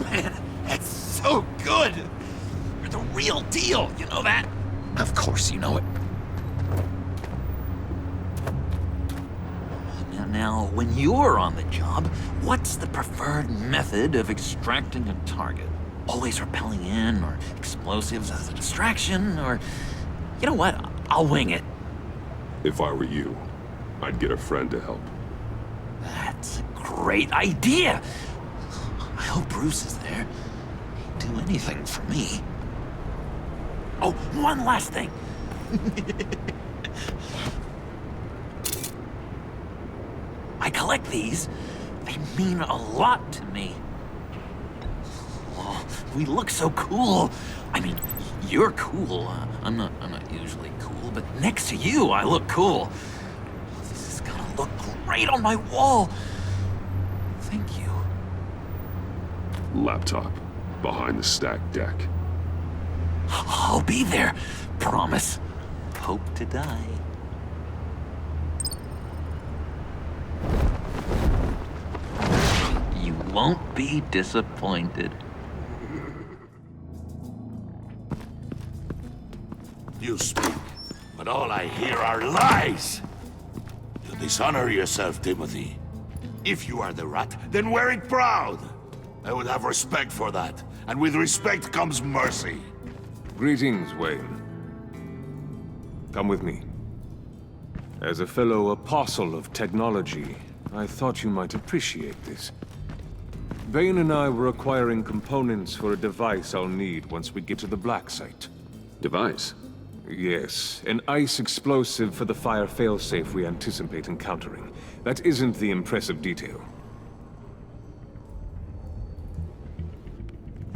Man, that's so good! You're the real deal, you know that? Of course you know it. Now, when you're on the job, what's the preferred method of extracting a target? Always rappelling in, or explosives as a distraction, or... You know what? I'll wing it. If I were you, I'd get a friend to help. That's a great idea! I hope Bruce is there. He'd do anything for me. Oh, one last thing! I collect these. They mean a lot to me. Oh, we look so cool. I mean, you're cool. I'm not usually cool, but next to you, I look cool. This is gonna look great on my wall. Thank you. Laptop, behind the stacked deck. I'll be there. Promise. Hope to die. You won't be disappointed. You speak, but all I hear are lies. You dishonor yourself, Timothy. If you are the rat, then wear it proud. I would have respect for that, and with respect comes mercy. Greetings, Wayne. Come with me. As a fellow apostle of technology, I thought you might appreciate this. Bane and I were acquiring components for a device I'll need once we get to the Black Site. Device? Yes, an ice explosive for the fire failsafe we anticipate encountering. That isn't the impressive detail.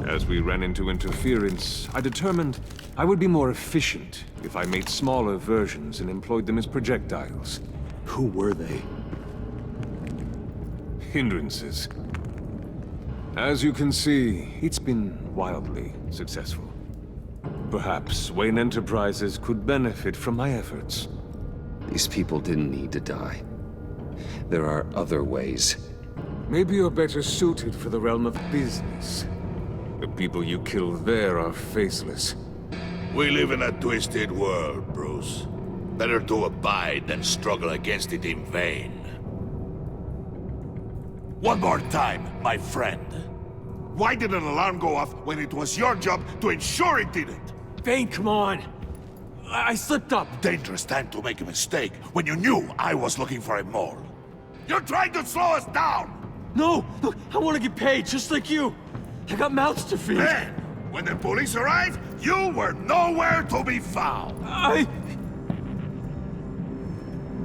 As we ran into interference, I determined I would be more efficient if I made smaller versions and employed them as projectiles. Who were they? Hindrances. As you can see, it's been wildly successful. Perhaps Wayne Enterprises could benefit from my efforts. These people didn't need to die. There are other ways. Maybe you're better suited for the realm of business. The people you kill there are faceless. We live in a twisted world, Bruce. Better to abide than struggle against it in vain. One more time, my friend. Why did an alarm go off when it was your job to ensure it didn't? Bane, come on! I slipped up! Dangerous time to make a mistake when you knew I was looking for a mole. You're trying to slow us down! No! Look, I want to get paid, just like you! I got mouths to feed! Then, when the police arrived, you were nowhere to be found!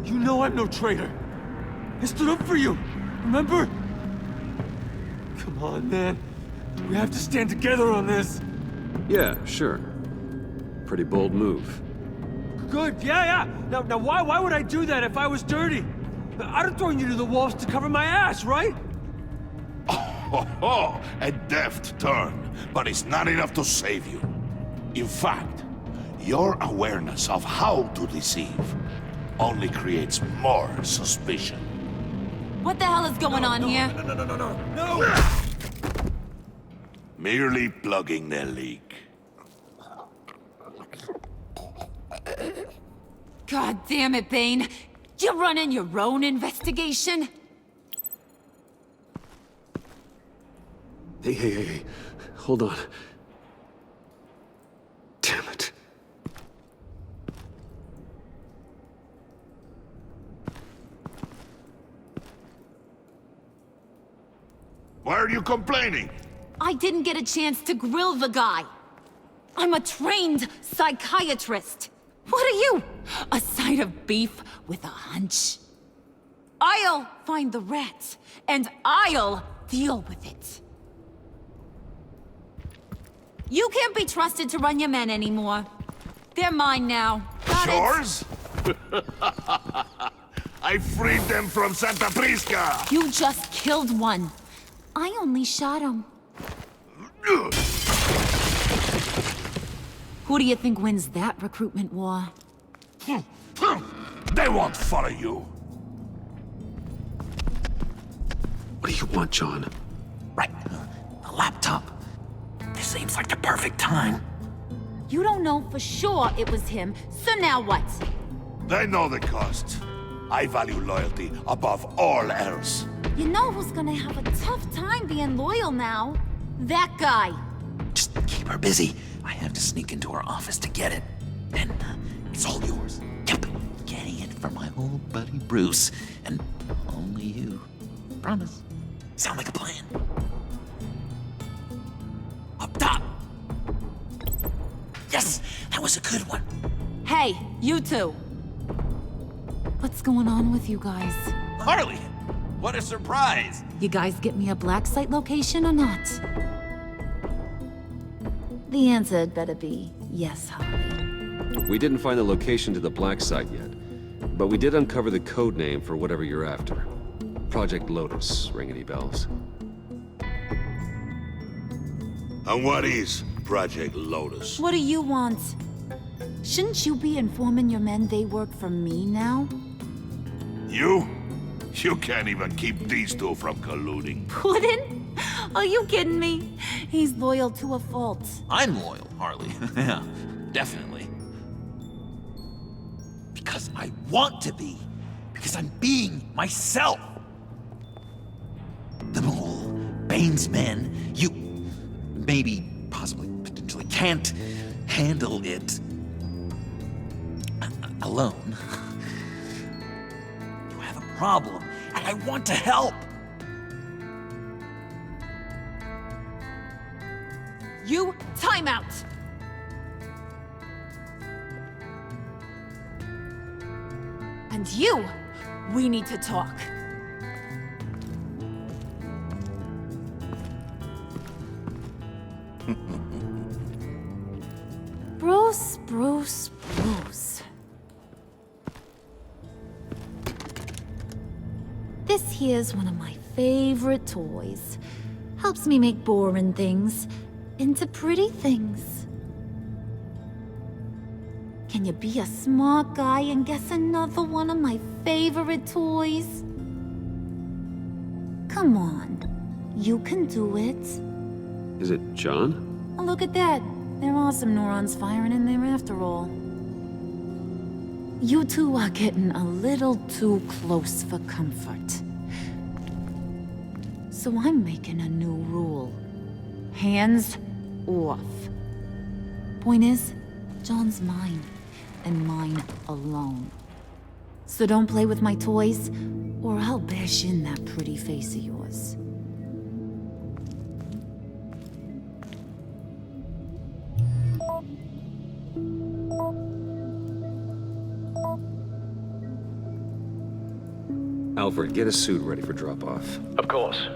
You know I'm no traitor! I stood up for you, remember? Come on, man. We have to stand together on this! Yeah, sure. Pretty bold move. Good, yeah. Now why would I do that if I was dirty? I'd have thrown you to the wolves to cover my ass, right? Oh, a deft turn, but it's not enough to save you. In fact, your awareness of how to deceive only creates more suspicion. What the hell is going on here? No! Merely plugging the leak. God damn it, Bane. You're running your own investigation? Hey. Hold on. Damn it. Why are you complaining? I didn't get a chance to grill the guy. I'm a trained psychiatrist. What are you? A side of beef with a hunch? I'll find the rat, and I'll deal with it. You can't be trusted to run your men anymore. They're mine now. Got Yours? I freed them from Santa Prisca! You just killed one. I only shot him. Who do you think wins that recruitment war? They won't follow you. What do you want, John? Right. A laptop. This seems like the perfect time. You don't know for sure it was him, so now what? They know the cost. I value loyalty above all else. You know who's gonna have a tough time being loyal now? That guy. Just keep her busy. I have to sneak into her office to get it. And it's all yours. Yep. Getting it from my old buddy Bruce. And only you. Promise. Sound like a plan. Up top. Yes, that was a good one. Hey, you two. What's going on with you guys? Harley, what a surprise. You guys get me a black site location or not? The answer had better be yes, Harley. We didn't find the location to the black site yet, but we did uncover the code name for whatever you're after. Project Lotus, ring any bells? And what is Project Lotus? What do you want? Shouldn't you be informing your men they work for me now? You? You can't even keep these two from colluding. Puddin'? Are you kidding me? He's loyal to a fault. I'm loyal, Harley. Yeah, definitely. Because I want to be. Because I'm being myself. The mole, Bane's men, you maybe, possibly, potentially can't handle it alone. You have a problem, and I want to help. You, time out! And you, we need to talk. Bruce. This here's one of my favorite toys. Helps me make boring things into pretty things. Can you be a smart guy and guess another one of my favorite toys? Come on, you can do it. Is it John? Oh, look at that. There are some neurons firing in there after all. You two are getting a little too close for comfort. So I'm making a new rule. Hands off. Point is, John's mine, and mine alone. So don't play with my toys, or I'll bash in that pretty face of yours. Alfred, get a suit ready for drop-off. Of course.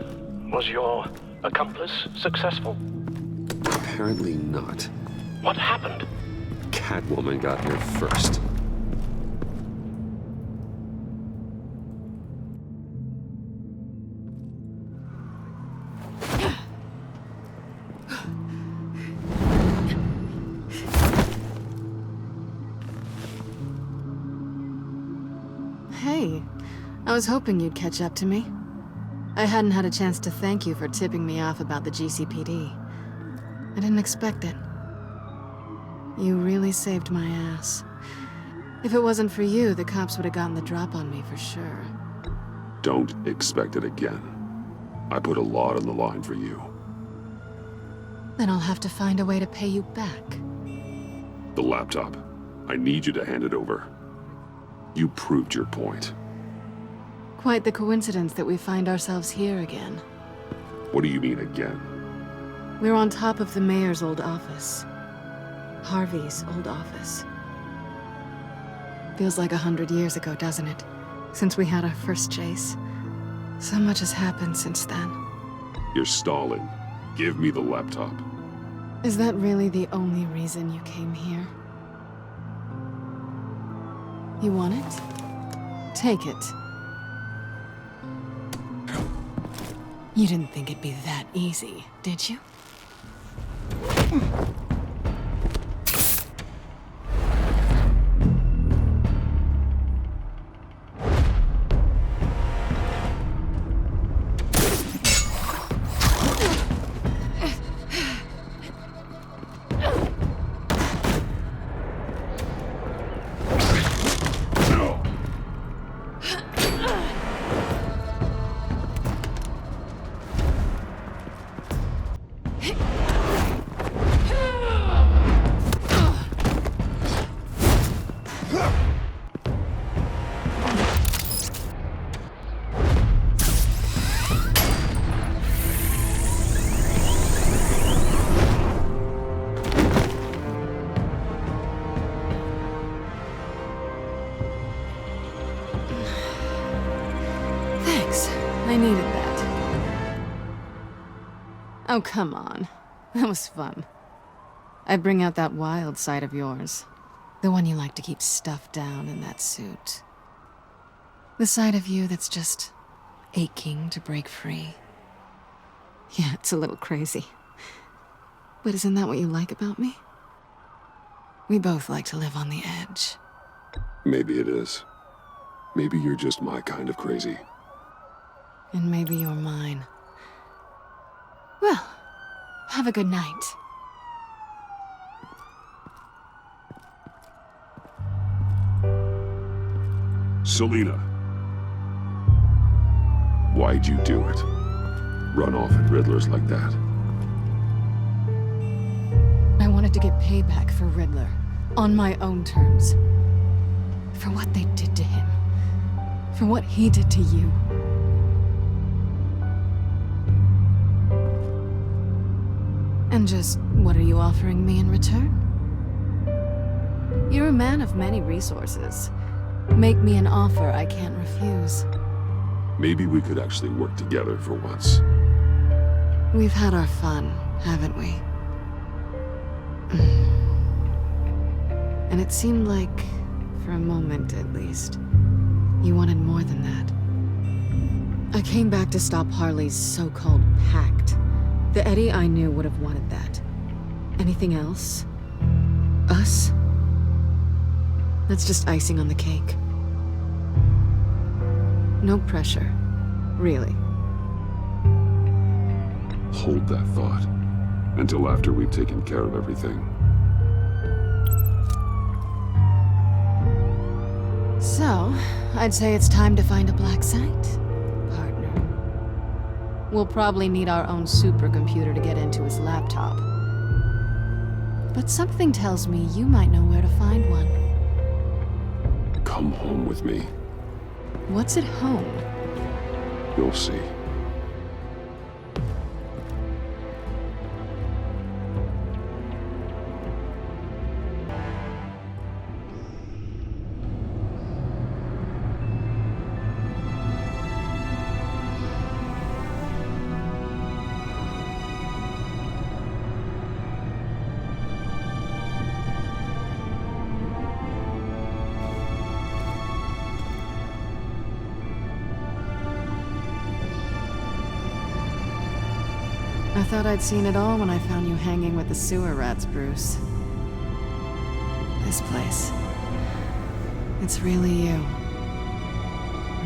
Was your accomplice successful? Apparently not. What happened? Catwoman got here first. Hey, I was hoping you'd catch up to me. I hadn't had a chance to thank you for tipping me off about the GCPD. I didn't expect it. You really saved my ass. If it wasn't for you, the cops would have gotten the drop on me for sure. Don't expect it again. I put a lot on the line for you. Then I'll have to find a way to pay you back. The laptop. I need you to hand it over. You proved your point. Quite the coincidence that we find ourselves here again. What do you mean again? We're on top of the mayor's old office. Harvey's old office. Feels like 100 years ago, doesn't it? Since we had our first chase. So much has happened since then. You're stalling. Give me the laptop. Is that really the only reason you came here? You want it? Take it. You didn't think it'd be that easy, did you? I needed that. Oh, come on. That was fun. I bring out that wild side of yours. The one you like to keep stuffed down in that suit. The side of you that's just aching to break free. Yeah, it's a little crazy. But isn't that what you like about me? We both like to live on the edge. Maybe it is. Maybe you're just my kind of crazy. And maybe you're mine. Well, have a good night. Selina. Why'd you do it? Run off at Riddlers like that? I wanted to get payback for Riddler. On my own terms. For what they did to him. For what he did to you. And just, what are you offering me in return? You're a man of many resources. Make me an offer I can't refuse. Maybe we could actually work together for once. We've had our fun, haven't we? And it seemed like, for a moment at least, you wanted more than that. I came back to stop Harley's so-called pact. The Eddie I knew would have wanted that. Anything else? Us? That's just icing on the cake. No pressure. Really. Hold that thought until after we've taken care of everything. So, I'd say it's time to find a black site, partner. We'll probably need our own supercomputer to get into his laptop. But something tells me you might know where to find one. Come home with me. What's at home? You'll see. I thought I'd seen it all when I found you hanging with the sewer rats, Bruce. This place. It's really you.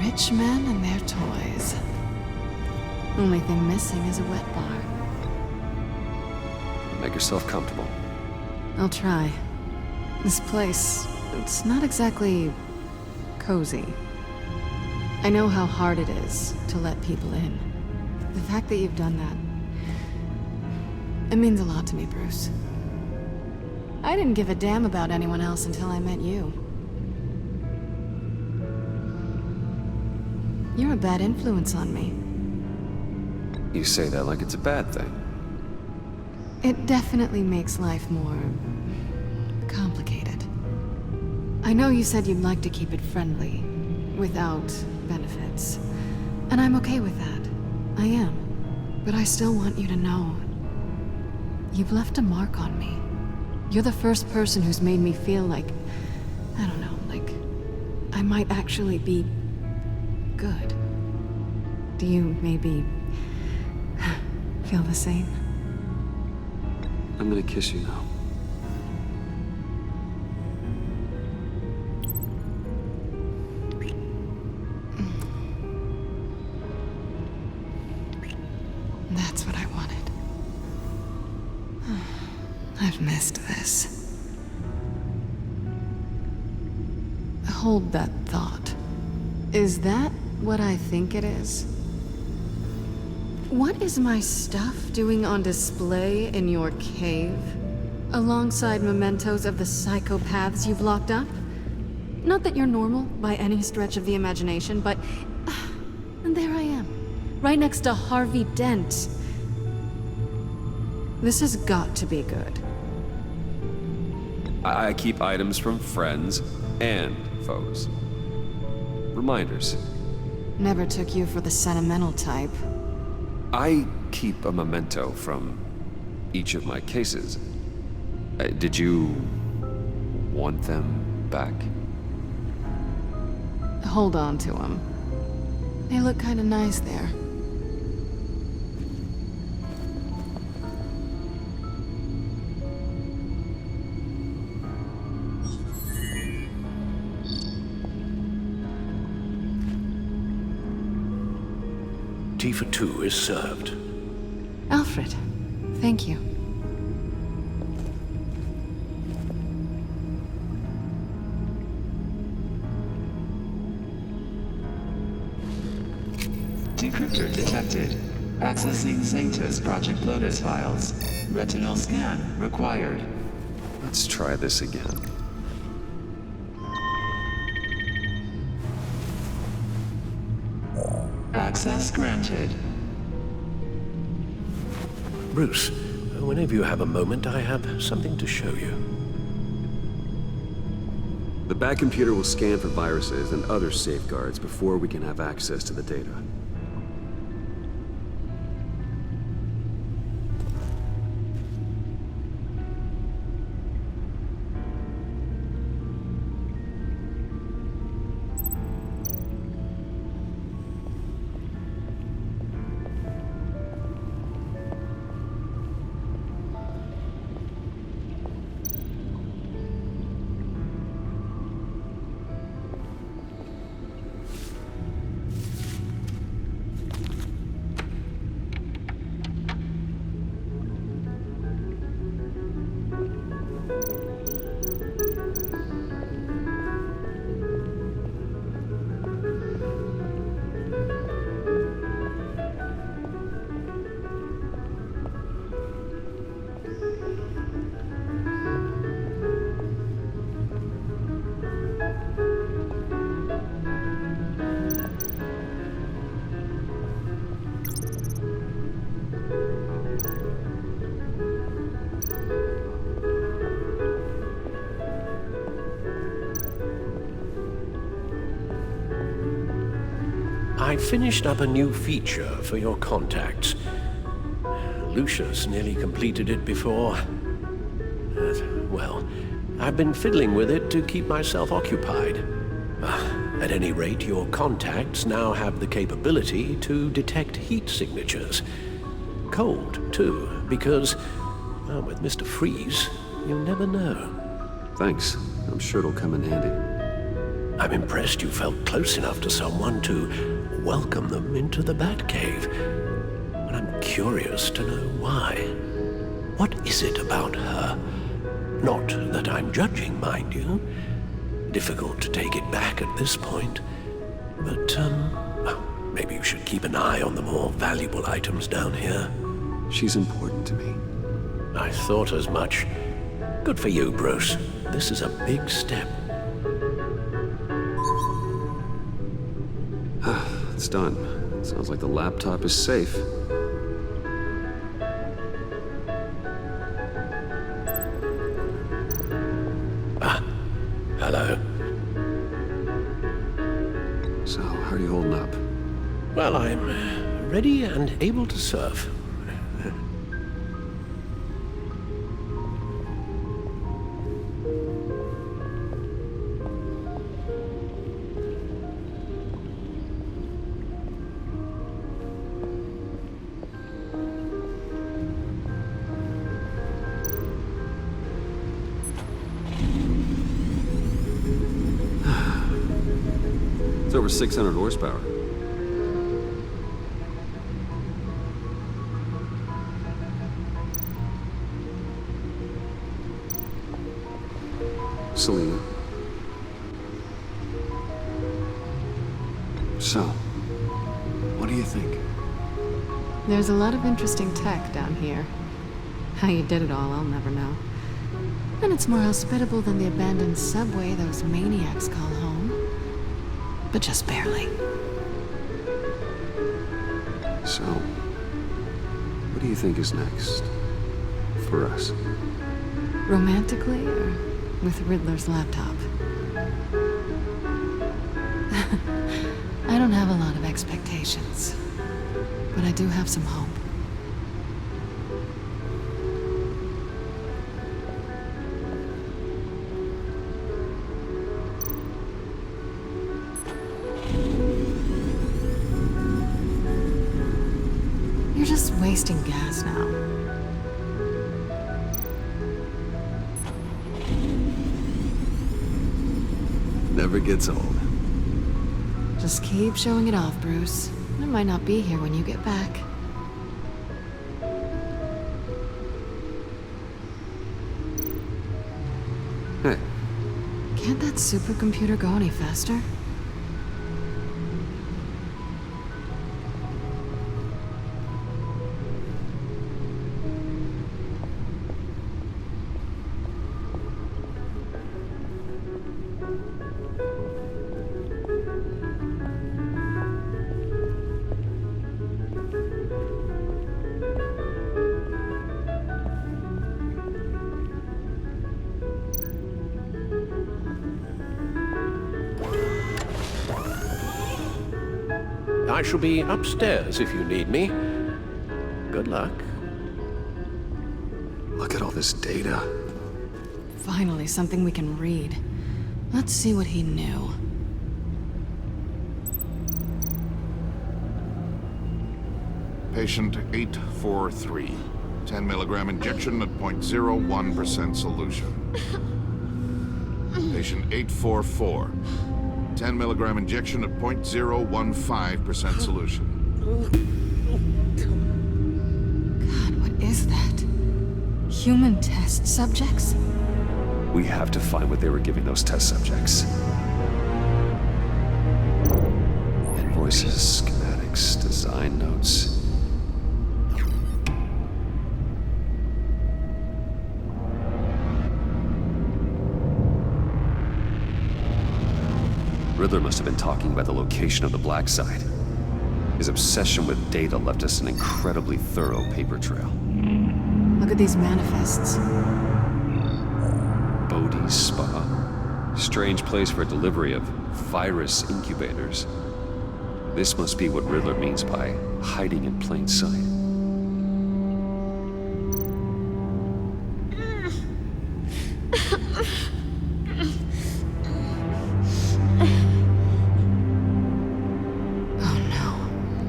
Rich men and their toys. Only thing missing is a wet bar. Make yourself comfortable. I'll try. This place, it's not exactly cozy. I know how hard it is to let people in. The fact that you've done that, it means a lot to me, Bruce. I didn't give a damn about anyone else until I met you. You're a bad influence on me. You say that like it's a bad thing. It definitely makes life more complicated. I know you said you'd like to keep it friendly, without benefits. And I'm okay with that. I am. But I still want you to know, you've left a mark on me. You're the first person who's made me feel like, I don't know, like I might actually be good. Do you maybe feel the same? I'm gonna kiss you now. That's what I wanted. I've missed this. Hold that thought. Is that what I think it is? What is my stuff doing on display in your cave? Alongside mementos of the psychopaths you've locked up? Not that you're normal by any stretch of the imagination, but... and there I am. Right next to Harvey Dent. This has got to be good. I keep items from friends and foes. Reminders. Never took you for the sentimental type. I keep a memento from each of my cases. Did you want them back? Hold on to them. They look kind of nice there. Tea for two is served. Alfred, thank you. Decryptor detected. Accessing Zeta's Project Lotus files. Retinal scan required. Let's try this again. Access granted. Bruce, whenever you have a moment, I have something to show you. The back computer will scan for viruses and other safeguards before we can have access to the data. I finished up a new feature for your contacts. Lucius nearly completed it before. Well, I've been fiddling with it to keep myself occupied. At any rate, your contacts now have the capability to detect heat signatures. Cold, too, because, well, with Mr. Freeze, you never know. Thanks. I'm sure it'll come in handy. I'm impressed you felt close enough to someone to welcome them into the Batcave. But I'm curious to know why. What is it about her? Not that I'm judging, mind you. Difficult to take it back at this point. But, well, maybe you should keep an eye on the more valuable items down here. She's important to me. I thought as much. Good for you, Bruce. This is a big step. It's done. Sounds like the laptop is safe. Hello. So, how are you holding up? Well, I'm ready and able to serve. It's over 600 horsepower. Selena. So, what do you think? There's a lot of interesting tech down here. How you did it all, I'll never know. And it's more hospitable than the abandoned subway those maniacs call home. But just barely. So, what do you think is next? For us? Romantically, or with Riddler's laptop? I don't have a lot of expectations. But I do have some hope. You're just wasting gas now. Never gets old. Just keep showing it off, Bruce. I might not be here when you get back. Hey. Can't that supercomputer go any faster? I shall be upstairs if you need me. Good luck. Look at all this data. Finally, something we can read. Let's see what he knew. Patient 843. 10 milligram injection at 0.01% solution. Patient 844. 10 milligram injection at 0.015% solution. God, what is that? Human test subjects? We have to find what they were giving those test subjects. Invoices, schematics, design notes. Riddler must have been talking about the location of the black site. His obsession with data left us an incredibly thorough paper trail. Look at these manifests. Bodhi's Spa. Strange place for a delivery of virus incubators. This must be what Riddler means by hiding in plain sight.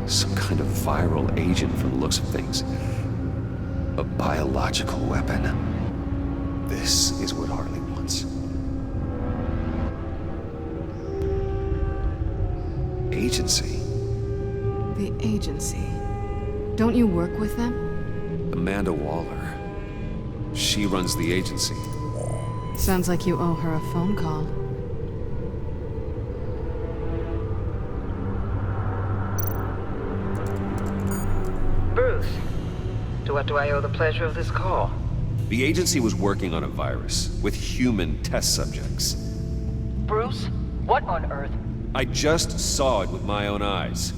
Some kind of viral agent from the looks of things. A biological weapon. This is what Harley wants. Agency? The agency. Don't you work with them? Amanda Waller. She runs the agency. Sounds like you owe her a phone call. Bruce, to what do I owe the pleasure of this call? The agency was working on a virus with human test subjects. Bruce, what on earth? I just saw it with my own eyes.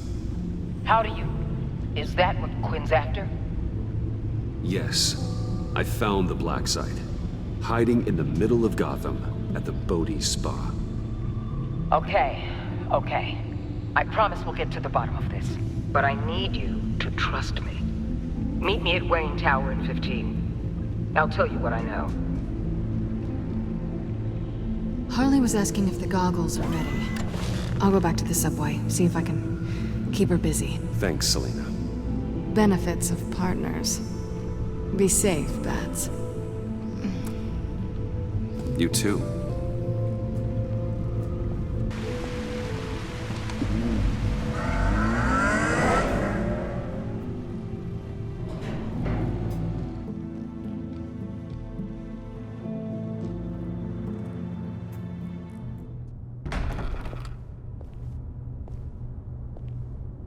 How do you... Is that what Quinn's after? Yes, I found the black site, hiding in the middle of Gotham at the Bodhi Spa. Okay. I promise we'll get to the bottom of this. But I need you to trust me. Meet me at Wayne Tower in 15. I'll tell you what I know. Harley was asking if the goggles are ready. I'll go back to the subway, see if I can keep her busy. Thanks, Selena. Benefits of partners. Be safe, Bats. You too.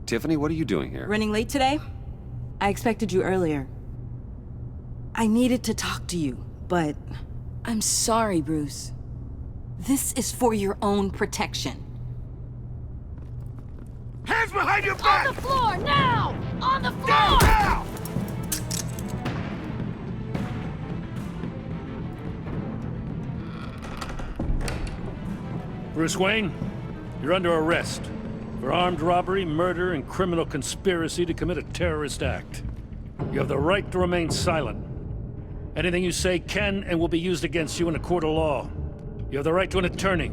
Tiffany, what are you doing here? Running late today? I expected you earlier. I needed to talk to you, but I'm sorry, Bruce. This is for your own protection. Hands behind your back! On the floor, now! On the floor! Down, now! Bruce Wayne, you're under arrest for armed robbery, murder, and criminal conspiracy to commit a terrorist act. You have the right to remain silent. Anything you say can and will be used against you in a court of law. You have the right to an attorney.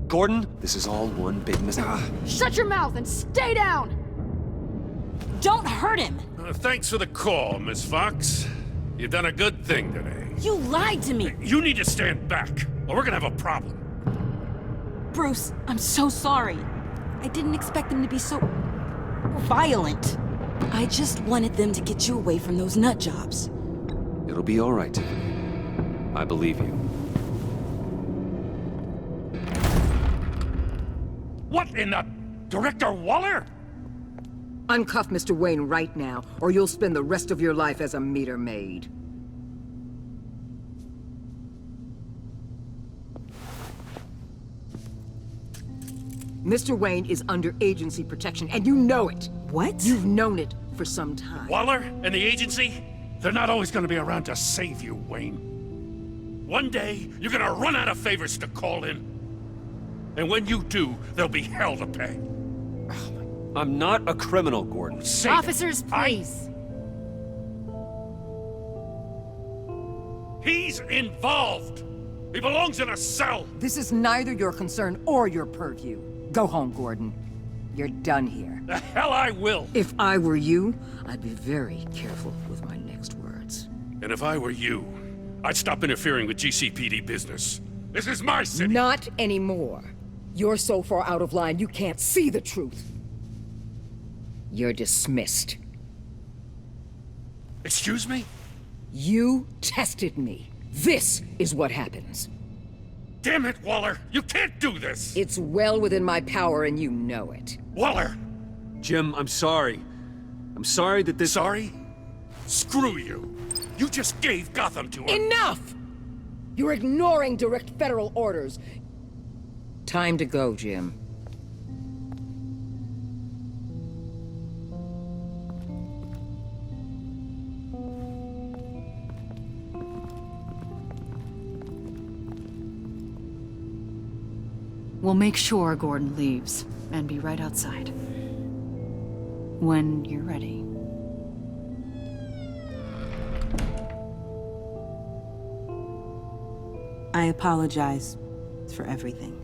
Gordon, this is all one big mistake. Shut your mouth and stay down! Don't hurt him! Thanks for the call, Miss Fox. You've done a good thing today. You lied to me! You need to stand back, or we're gonna have a problem. Bruce, I'm so sorry. I didn't expect them to be so... violent. I just wanted them to get you away from those nut jobs. It'll be all right, Tiffany. I believe you. What in the... Director Waller? Uncuff Mr. Wayne right now, or you'll spend the rest of your life as a meter maid. Mr. Wayne is under agency protection, and you know it. What? You've known it for some time. Waller and the agency? They're not always gonna be around to save you, Wayne. One day, you're gonna run out of favors to call in. And when you do, there'll be hell to pay. I'm not a criminal, Gordon. Officers, please. He's involved. He belongs in a cell. This is neither your concern or your purview. Go home, Gordon. You're done here. The hell I will. If I were you, I'd be very careful with my next words. And if I were you, I'd stop interfering with GCPD business. This is my city. Not anymore. You're so far out of line, you can't see the truth. You're dismissed. Excuse me? You tested me. This is what happens. Damn it, Waller! You can't do this! It's well within my power and you know it. Waller! Jim, I'm sorry. I'm sorry that this... Sorry? Screw you! You just gave Gotham to her! Enough! You're ignoring direct federal orders. Time to go, Jim. We'll make sure Gordon leaves, and be right outside. when you're ready. I apologize for everything.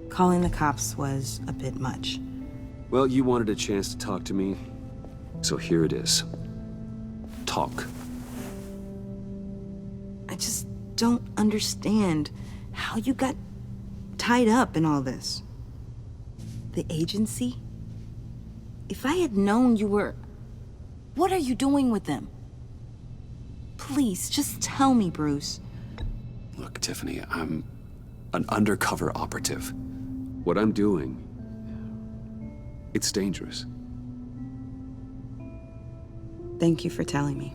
Calling the cops was a bit much. Well, you wanted a chance to talk to me, so here it is. Talk. I just don't understand how you got tied up in all this. The agency? If I had known you were... What are you doing with them? Please, just tell me, Bruce. Look, Tiffany, I'm an undercover operative. What I'm doing, it's dangerous. Thank you for telling me.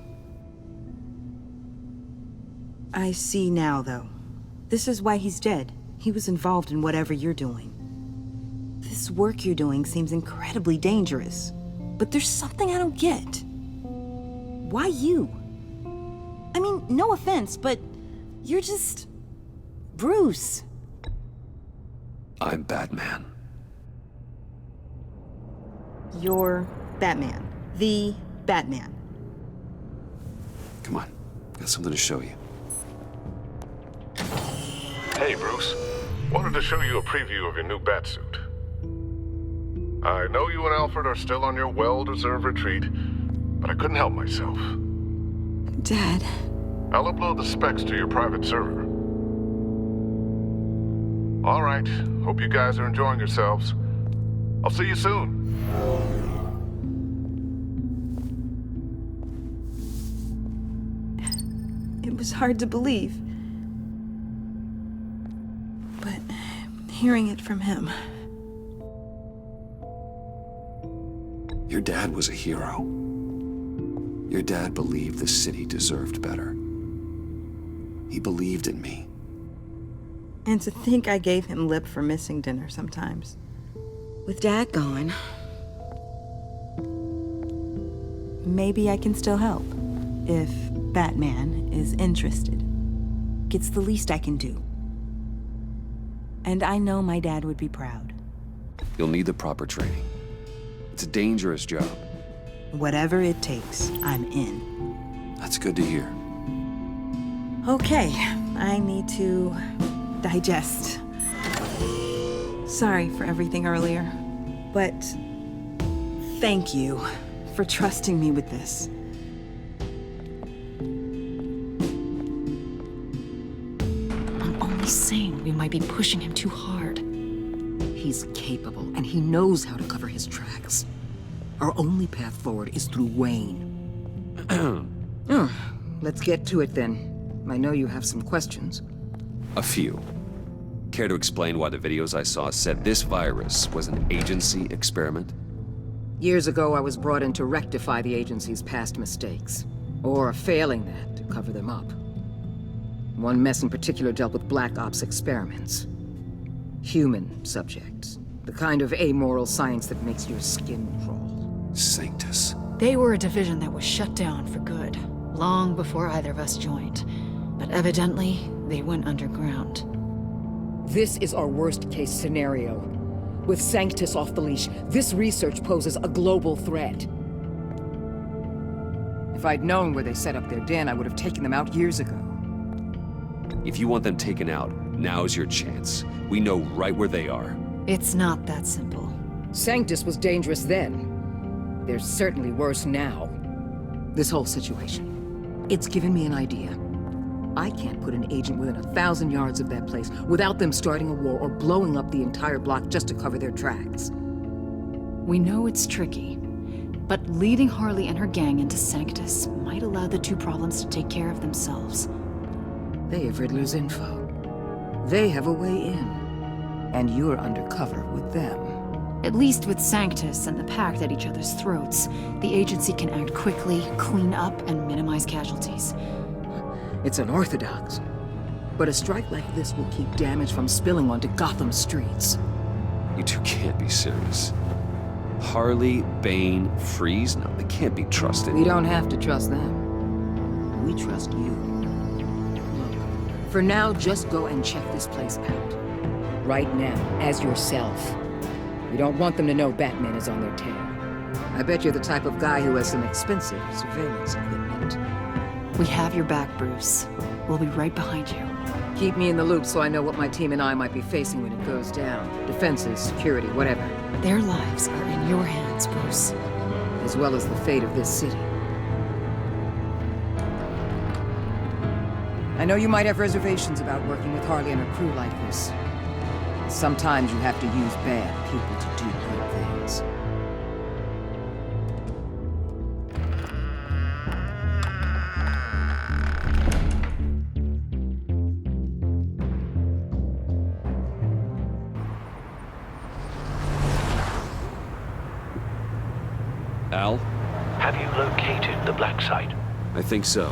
I see now, though. This is why he's dead. He was involved in whatever you're doing. This work you're doing seems incredibly dangerous. But there's something I don't get. Why you? I mean, no offense, but you're just... Bruce. I'm Batman. You're Batman. The Batman. Come on, got something to show you. Hey, Bruce. Wanted to show you a preview of your new Batsuit. I know you and Alfred are still on your well-deserved retreat, but I couldn't help myself. Dad. I'll upload the specs to your private server. All right. Hope you guys are enjoying yourselves. I'll see you soon. It was hard to believe. But hearing it from him... Your dad was a hero. Your dad believed the city deserved better. He believed in me. And to think I gave him lip for missing dinner sometimes. With Dad gone... Maybe I can still help. If Batman is interested. It's the least I can do. And I know my dad would be proud. You'll need the proper training. It's a dangerous job. Whatever it takes, I'm in. That's good to hear. Okay, I need to digest. Sorry for everything earlier, but thank you for trusting me with this. I'm only saying we might be pushing him too hard. He's capable, and he knows how to cover his tracks. Our only path forward is through Wayne. Let's get to it then. I know you have some questions. A few. Care to explain why the videos I saw said this virus was an agency experiment? Years ago, I was brought in to rectify the agency's past mistakes. Or failing that, to cover them up. One mess in particular dealt with Black Ops experiments. Human subjects. The kind of amoral science that makes your skin crawl. Sanctus. They were a division that was shut down for good, long before either of us joined. But evidently, they went underground. This is our worst-case scenario. With Sanctus off the leash, this research poses a global threat. If I'd known where they set up their den, I would have taken them out years ago. If you want them taken out, now's your chance. We know right where they are. It's not that simple. Sanctus was dangerous then. They're certainly worse now. This whole situation, it's given me an idea. I can't put an agent within 1,000 yards of that place without them starting a war or blowing up the entire block just to cover their tracks. We know it's tricky, but leading Harley and her gang into Sanctus might allow the two problems to take care of themselves. They have Riddler's info. They have a way in. And you're undercover with them. At least with Sanctus and the Pact at each other's throats, the agency can act quickly, clean up, and minimize casualties. It's unorthodox. But a strike like this will keep damage from spilling onto Gotham streets. You two can't be serious. Harley, Bane, Freeze? No, they can't be trusted. We don't have to trust them. We trust you. Look, for now, just go and check this place out. Right now, as yourself. You don't want them to know Batman is on their tail. I bet you're the type of guy who has some expensive surveillance equipment. We have your back, Bruce. We'll be right behind you. Keep me in the loop so I know what my team and I might be facing when it goes down. Defenses, security, whatever. Their lives are in your hands, Bruce. As well as the fate of this city. I know you might have reservations about working with Harley and her crew like this. Sometimes you have to use bad people to do good things. Al? Have you located the black site? I think so.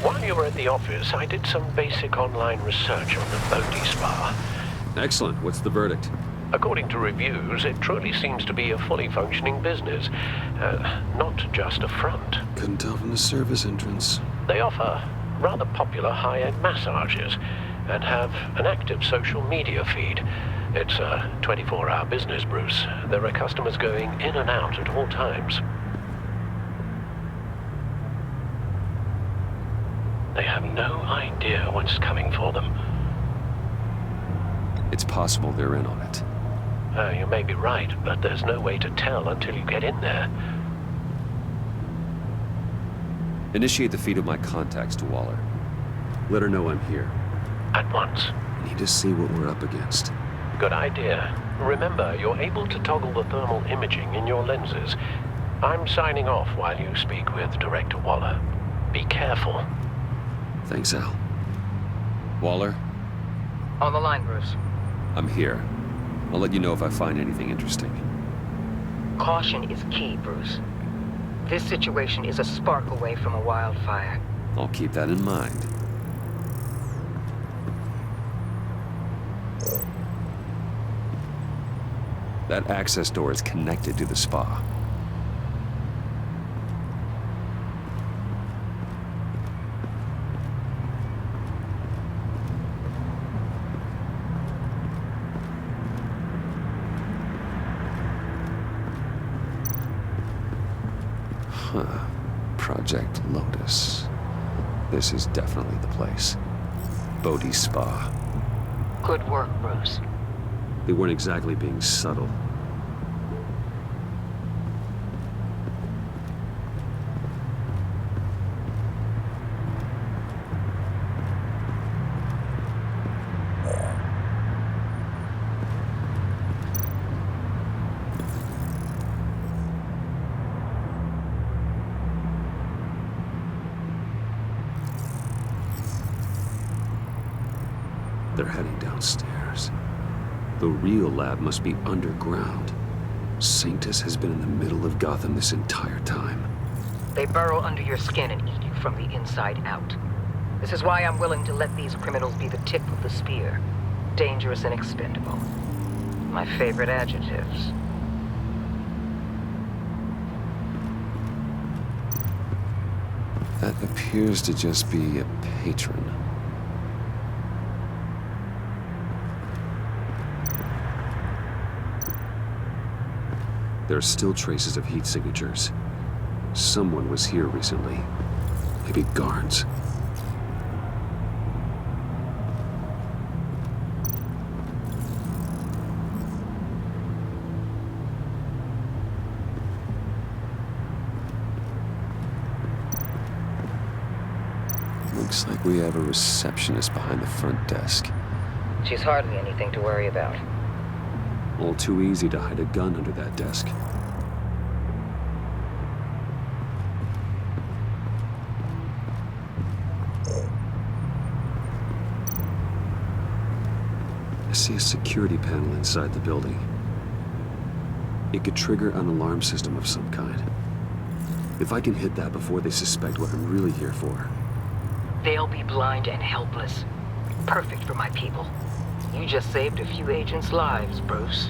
While you were at the office, I did some basic online research on the Bodhi Spa. Excellent. What's the verdict? According to reviews, it truly seems to be a fully functioning business, not just a front. Couldn't tell from the service entrance. They offer rather popular high-end massages and have an active social media feed. It's a 24-hour business, Bruce. There are customers going in and out at all times. They have no idea what's coming for them. It's possible they're in on it. You may be right, but there's no way to tell until you get in there. Initiate the feed of my contacts to Waller. Let her know I'm here. At once. I need to see what we're up against. Good idea. Remember, you're able to toggle the thermal imaging in your lenses. I'm signing off while you speak with Director Waller. Be careful. Thanks, Al. Waller? On the line, Bruce. I'm here. I'll let you know if I find anything interesting. Caution is key, Bruce. This situation is a spark away from a wildfire. I'll keep that in mind. That access door is connected to the spa. Huh. Project Lotus. This is definitely the place. Bodhi Spa. Good work, Bruce. They weren't exactly being subtle. They're heading downstairs. The real lab must be underground. Sanctus has been in the middle of Gotham this entire time. They burrow under your skin and eat you from the inside out. This is why I'm willing to let these criminals be the tip of the spear. Dangerous and expendable. My favorite adjectives. That appears to just be a patron. There are still traces of heat signatures. Someone was here recently. Maybe guards. Looks like we have a receptionist behind the front desk. She's hardly anything to worry about. All too easy to hide a gun under that desk. I see a security panel inside the building. It could trigger an alarm system of some kind. If I can hit that before they suspect what I'm really here for. They'll be blind and helpless. Perfect for my people. You just saved a few agents' lives, Bruce.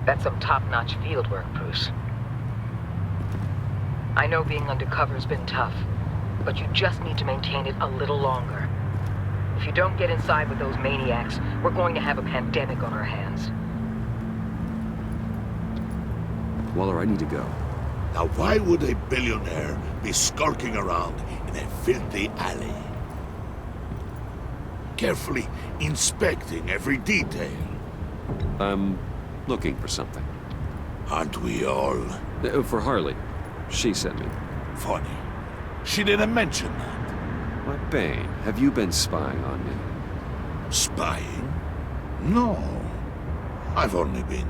That's some top-notch field work, Bruce. I know being undercover's been tough, but you just need to maintain it a little longer. If you don't get inside with those maniacs, we're going to have a pandemic on our hands. Waller, I need to go. Now why would a billionaire be skulking around in a filthy alley? Carefully inspecting every detail. I'm looking for something. Aren't we all? For Harley. She sent me. Funny. She didn't mention that. Why, Bane, have you been spying on me? Spying? No. I've only been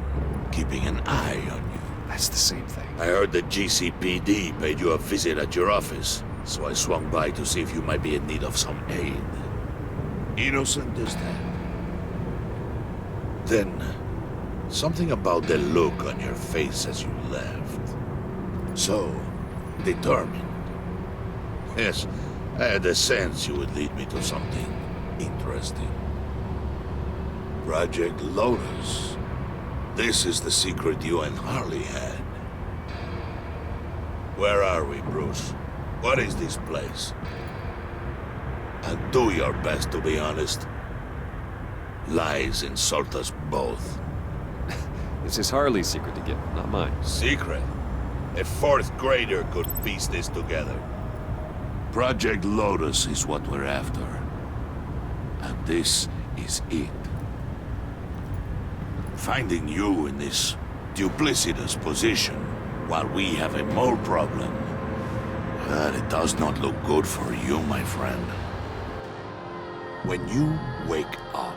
keeping an eye on you. That's the same thing. I heard the GCPD paid you a visit at your office, so I swung by to see if you might be in need of some aid. Innocent as that. Then, something about the look on your face as you left. So, determined. Yes, I had a sense you would lead me to something interesting. Project Lotus. This is the secret you and Harley had. Where are we, Bruce? What is this place? And do your best to be honest. Lies insult us both. This is Harley's secret to give, not mine. Secret? A fourth grader could piece this together. Project Lotus is what we're after. And this is it. Finding you in this duplicitous position while we have a mole problem. But it does not look good for you, my friend. When you wake up,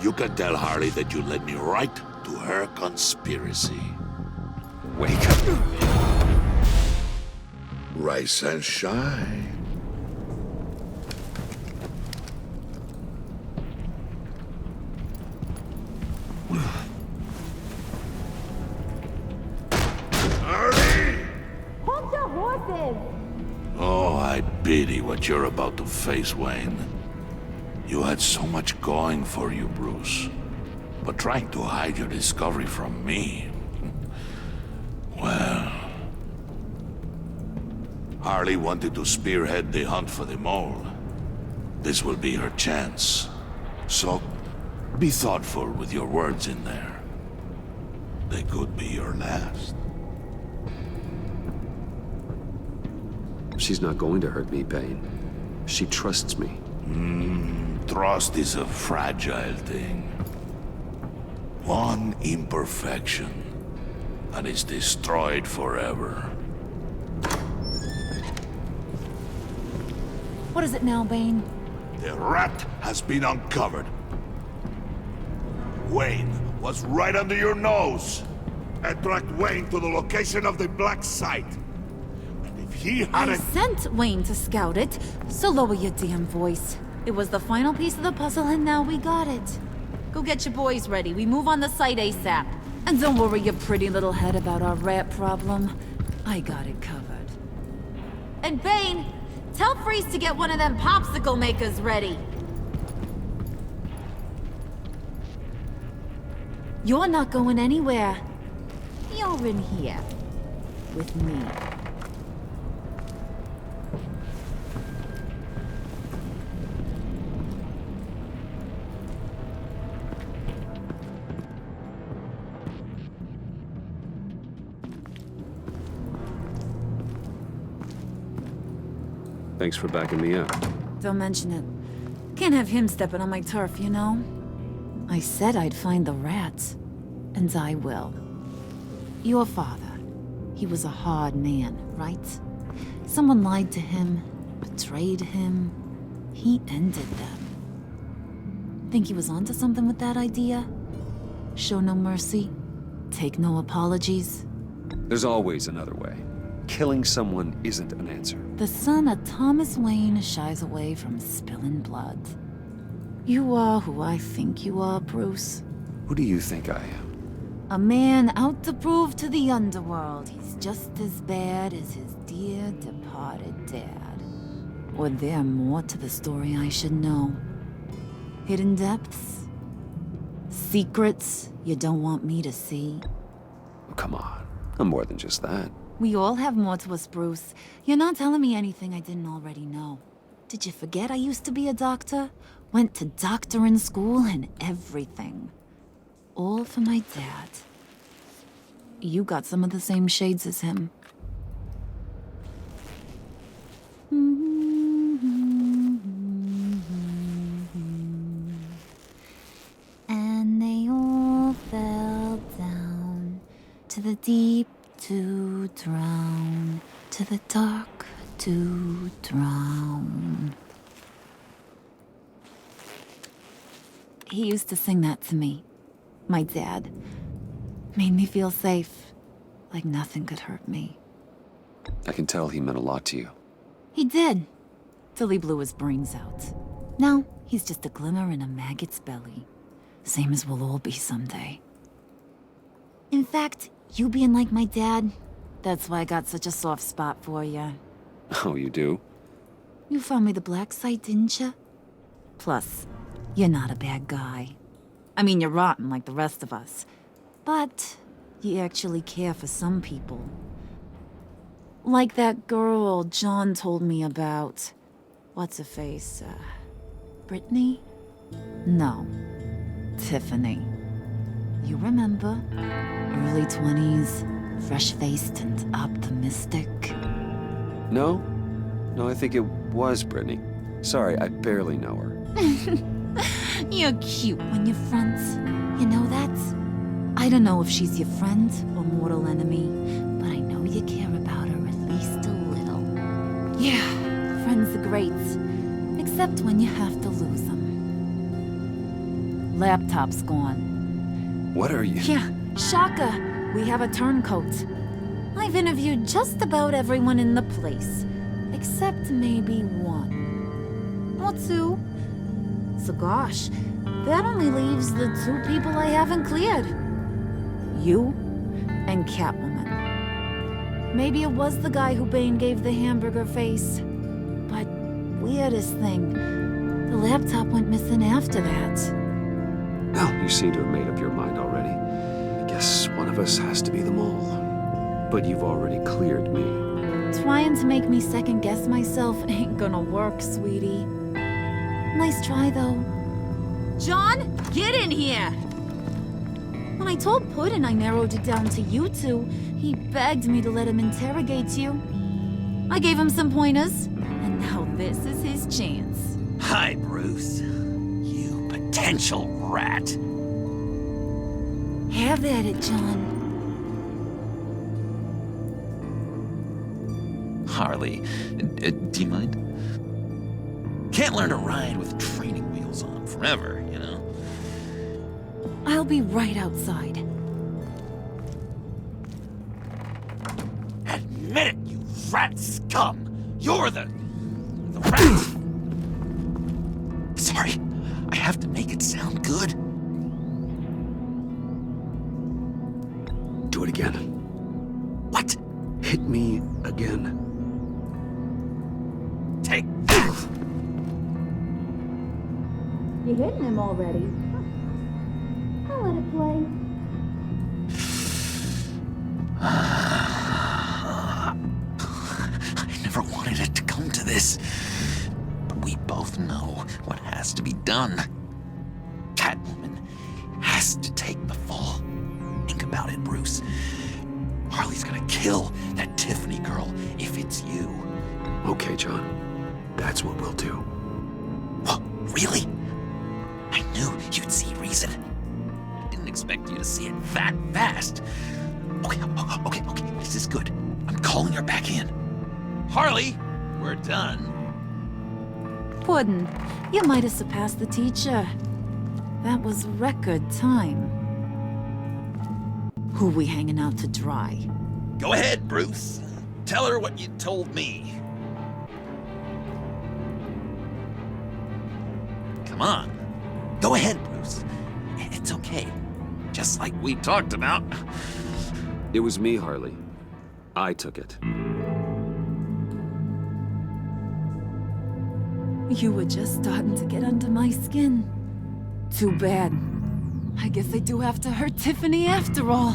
you can tell Harley that you led me right to her conspiracy. Wake up. Rise and shine. Hold your horses! Oh, I pity what you're about to face, Wayne. You had so much going for you, Bruce. But trying to hide your discovery from me... Well... Harley wanted to spearhead the hunt for the mole. This will be her chance. So, be thoughtful with your words in there. They could be your last. She's not going to hurt me, Bane. She trusts me. Trust is a fragile thing. One imperfection, and it's destroyed forever. What is it now, Bane? The rat has been uncovered. Wayne was right under your nose. Attract Wayne to the location of the black site. And if he I hadn't... sent Wayne to scout it, so lower your damn voice. It was the final piece of the puzzle, and now we got it. Go get your boys ready. We move on the site ASAP. And don't worry your pretty little head about our rat problem. I got it covered. And Bane, tell Freeze to get one of them popsicle makers ready. You're not going anywhere. You're in here. With me. Thanks for backing me up. Don't mention it. Can't have him stepping on my turf, you know? I said I'd find the rats. And I will. Your father. He was a hard man, right? Someone lied to him, betrayed him. He ended them. Think he was onto something with that idea? Show no mercy? Take no apologies? There's always another way. Killing someone isn't an answer. The son of Thomas Wayne shies away from spilling blood. You are who I think you are, Bruce. Who do you think I am? A man out to prove to the underworld he's just as bad as his dear departed dad. Or there more to the story I should know. Hidden depths? Secrets you don't want me to see? Oh, come on. I'm more than just that. We all have more to us, Bruce. You're not telling me anything I didn't already know. Did you forget I used to be a doctor? Went to doctoring school and everything. All for my dad. you got some of the same shades as him. And they all fell down to the deep to drown, to the dark to drown. He used to sing that to me. My dad. Made me feel safe. Like nothing could hurt me. I can tell he meant a lot to you. He did. Till he blew his brains out. Now, he's just a glimmer in a maggot's belly. Same as we'll all be someday. In fact, you being like my dad, that's why I got such a soft spot for you. Oh, you do? You found me the black site, didn't you? Plus, you're not a bad guy. I mean, you're rotten like the rest of us. But you actually care for some people. Like that girl John told me about. What's her face? Brittany? No. Tiffany. You remember? Early 20s, fresh-faced and optimistic. No? No, I think it was Brittany. Sorry, I barely know her. You're cute when you're friends. You know that? I don't know if she's your friend or mortal enemy, but I know you care about her at least a little. Yeah, friends are great. Except when you have to lose them. Laptop's gone. What are you? Yeah, shocker. We have a turncoat. I've interviewed just about everyone in the place. Except maybe one. Or two. So gosh, that only leaves the two people I haven't cleared. You and Catwoman. Maybe it was the guy who Bane gave the hamburger face. But weirdest thing, the laptop went missing after that. Well, you seem to have made up your mind already. I guess one of us has to be the mole. But you've already cleared me. Trying to make me second-guess myself ain't gonna work, sweetie. Nice try, though. John, get in here! When I told Puddin' I narrowed it down to you two, he begged me to let him interrogate you. I gave him some pointers, and now this is his chance. Hi, Bruce. You potential rat. Have at it, John. Harley, do you mind? Can't learn to ride with training wheels on forever, you know? I'll be right outside. Admit it, you rat scum! You're the rat! Sorry, I have to make it sound good. Do it again. What? Hit me again. Take that! You're hitting him already. I'll let it play. I never wanted it to come to this. But we both know what has to be done. Catwoman has to take the fall. Think about it, Bruce. Harley's gonna kill that Tiffany girl if it's you. Okay, John. That's what we'll do. What? Really? I knew you'd see reason. I didn't expect you to see it that fast. Okay. This is good. I'm calling her back in. Harley, we're done. Puddin', you might have surpassed the teacher. That was record time. Who we hanging out to dry? Go ahead, Bruce. Tell her what you told me. Come on. Go ahead, Bruce. It's okay. Just like we talked about. It was me, Harley. I took it. You were just starting to get under my skin. Too bad. I guess I do have to hurt Tiffany after all.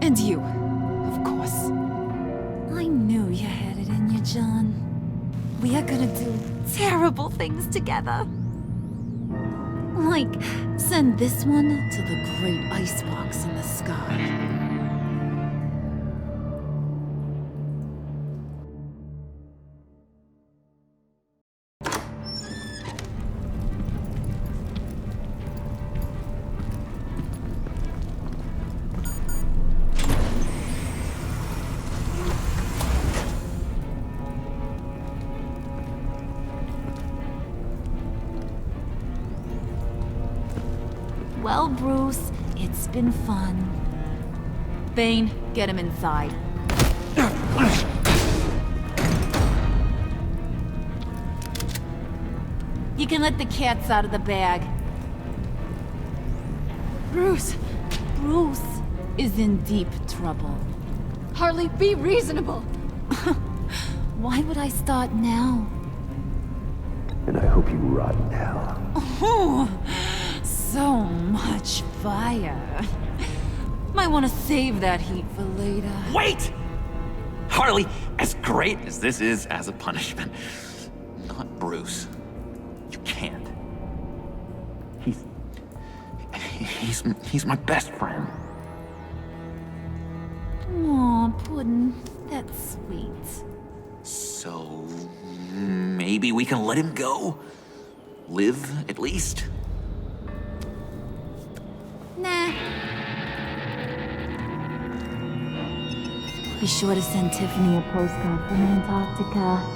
And you, of course. I knew you had it in you, John. We are gonna do terrible things together. Like, send this one to the great icebox in the sky. Well, Bruce, it's been fun. Bane, get him inside. You can let the cats out of the bag. Bruce! Bruce is in deep trouble. Harley, be reasonable! Why would I start now? And I hope you rot in hell. Oh, so much fire. Might want to save that heat for later. Wait! Harley, as great as this is as a punishment, not Bruce. You can't. He's my best friend. Aw, Puddin', that's sweet. So maybe we can let him go? Live, at least? Nah. Be sure to send Tiffany a postcard from Antarctica.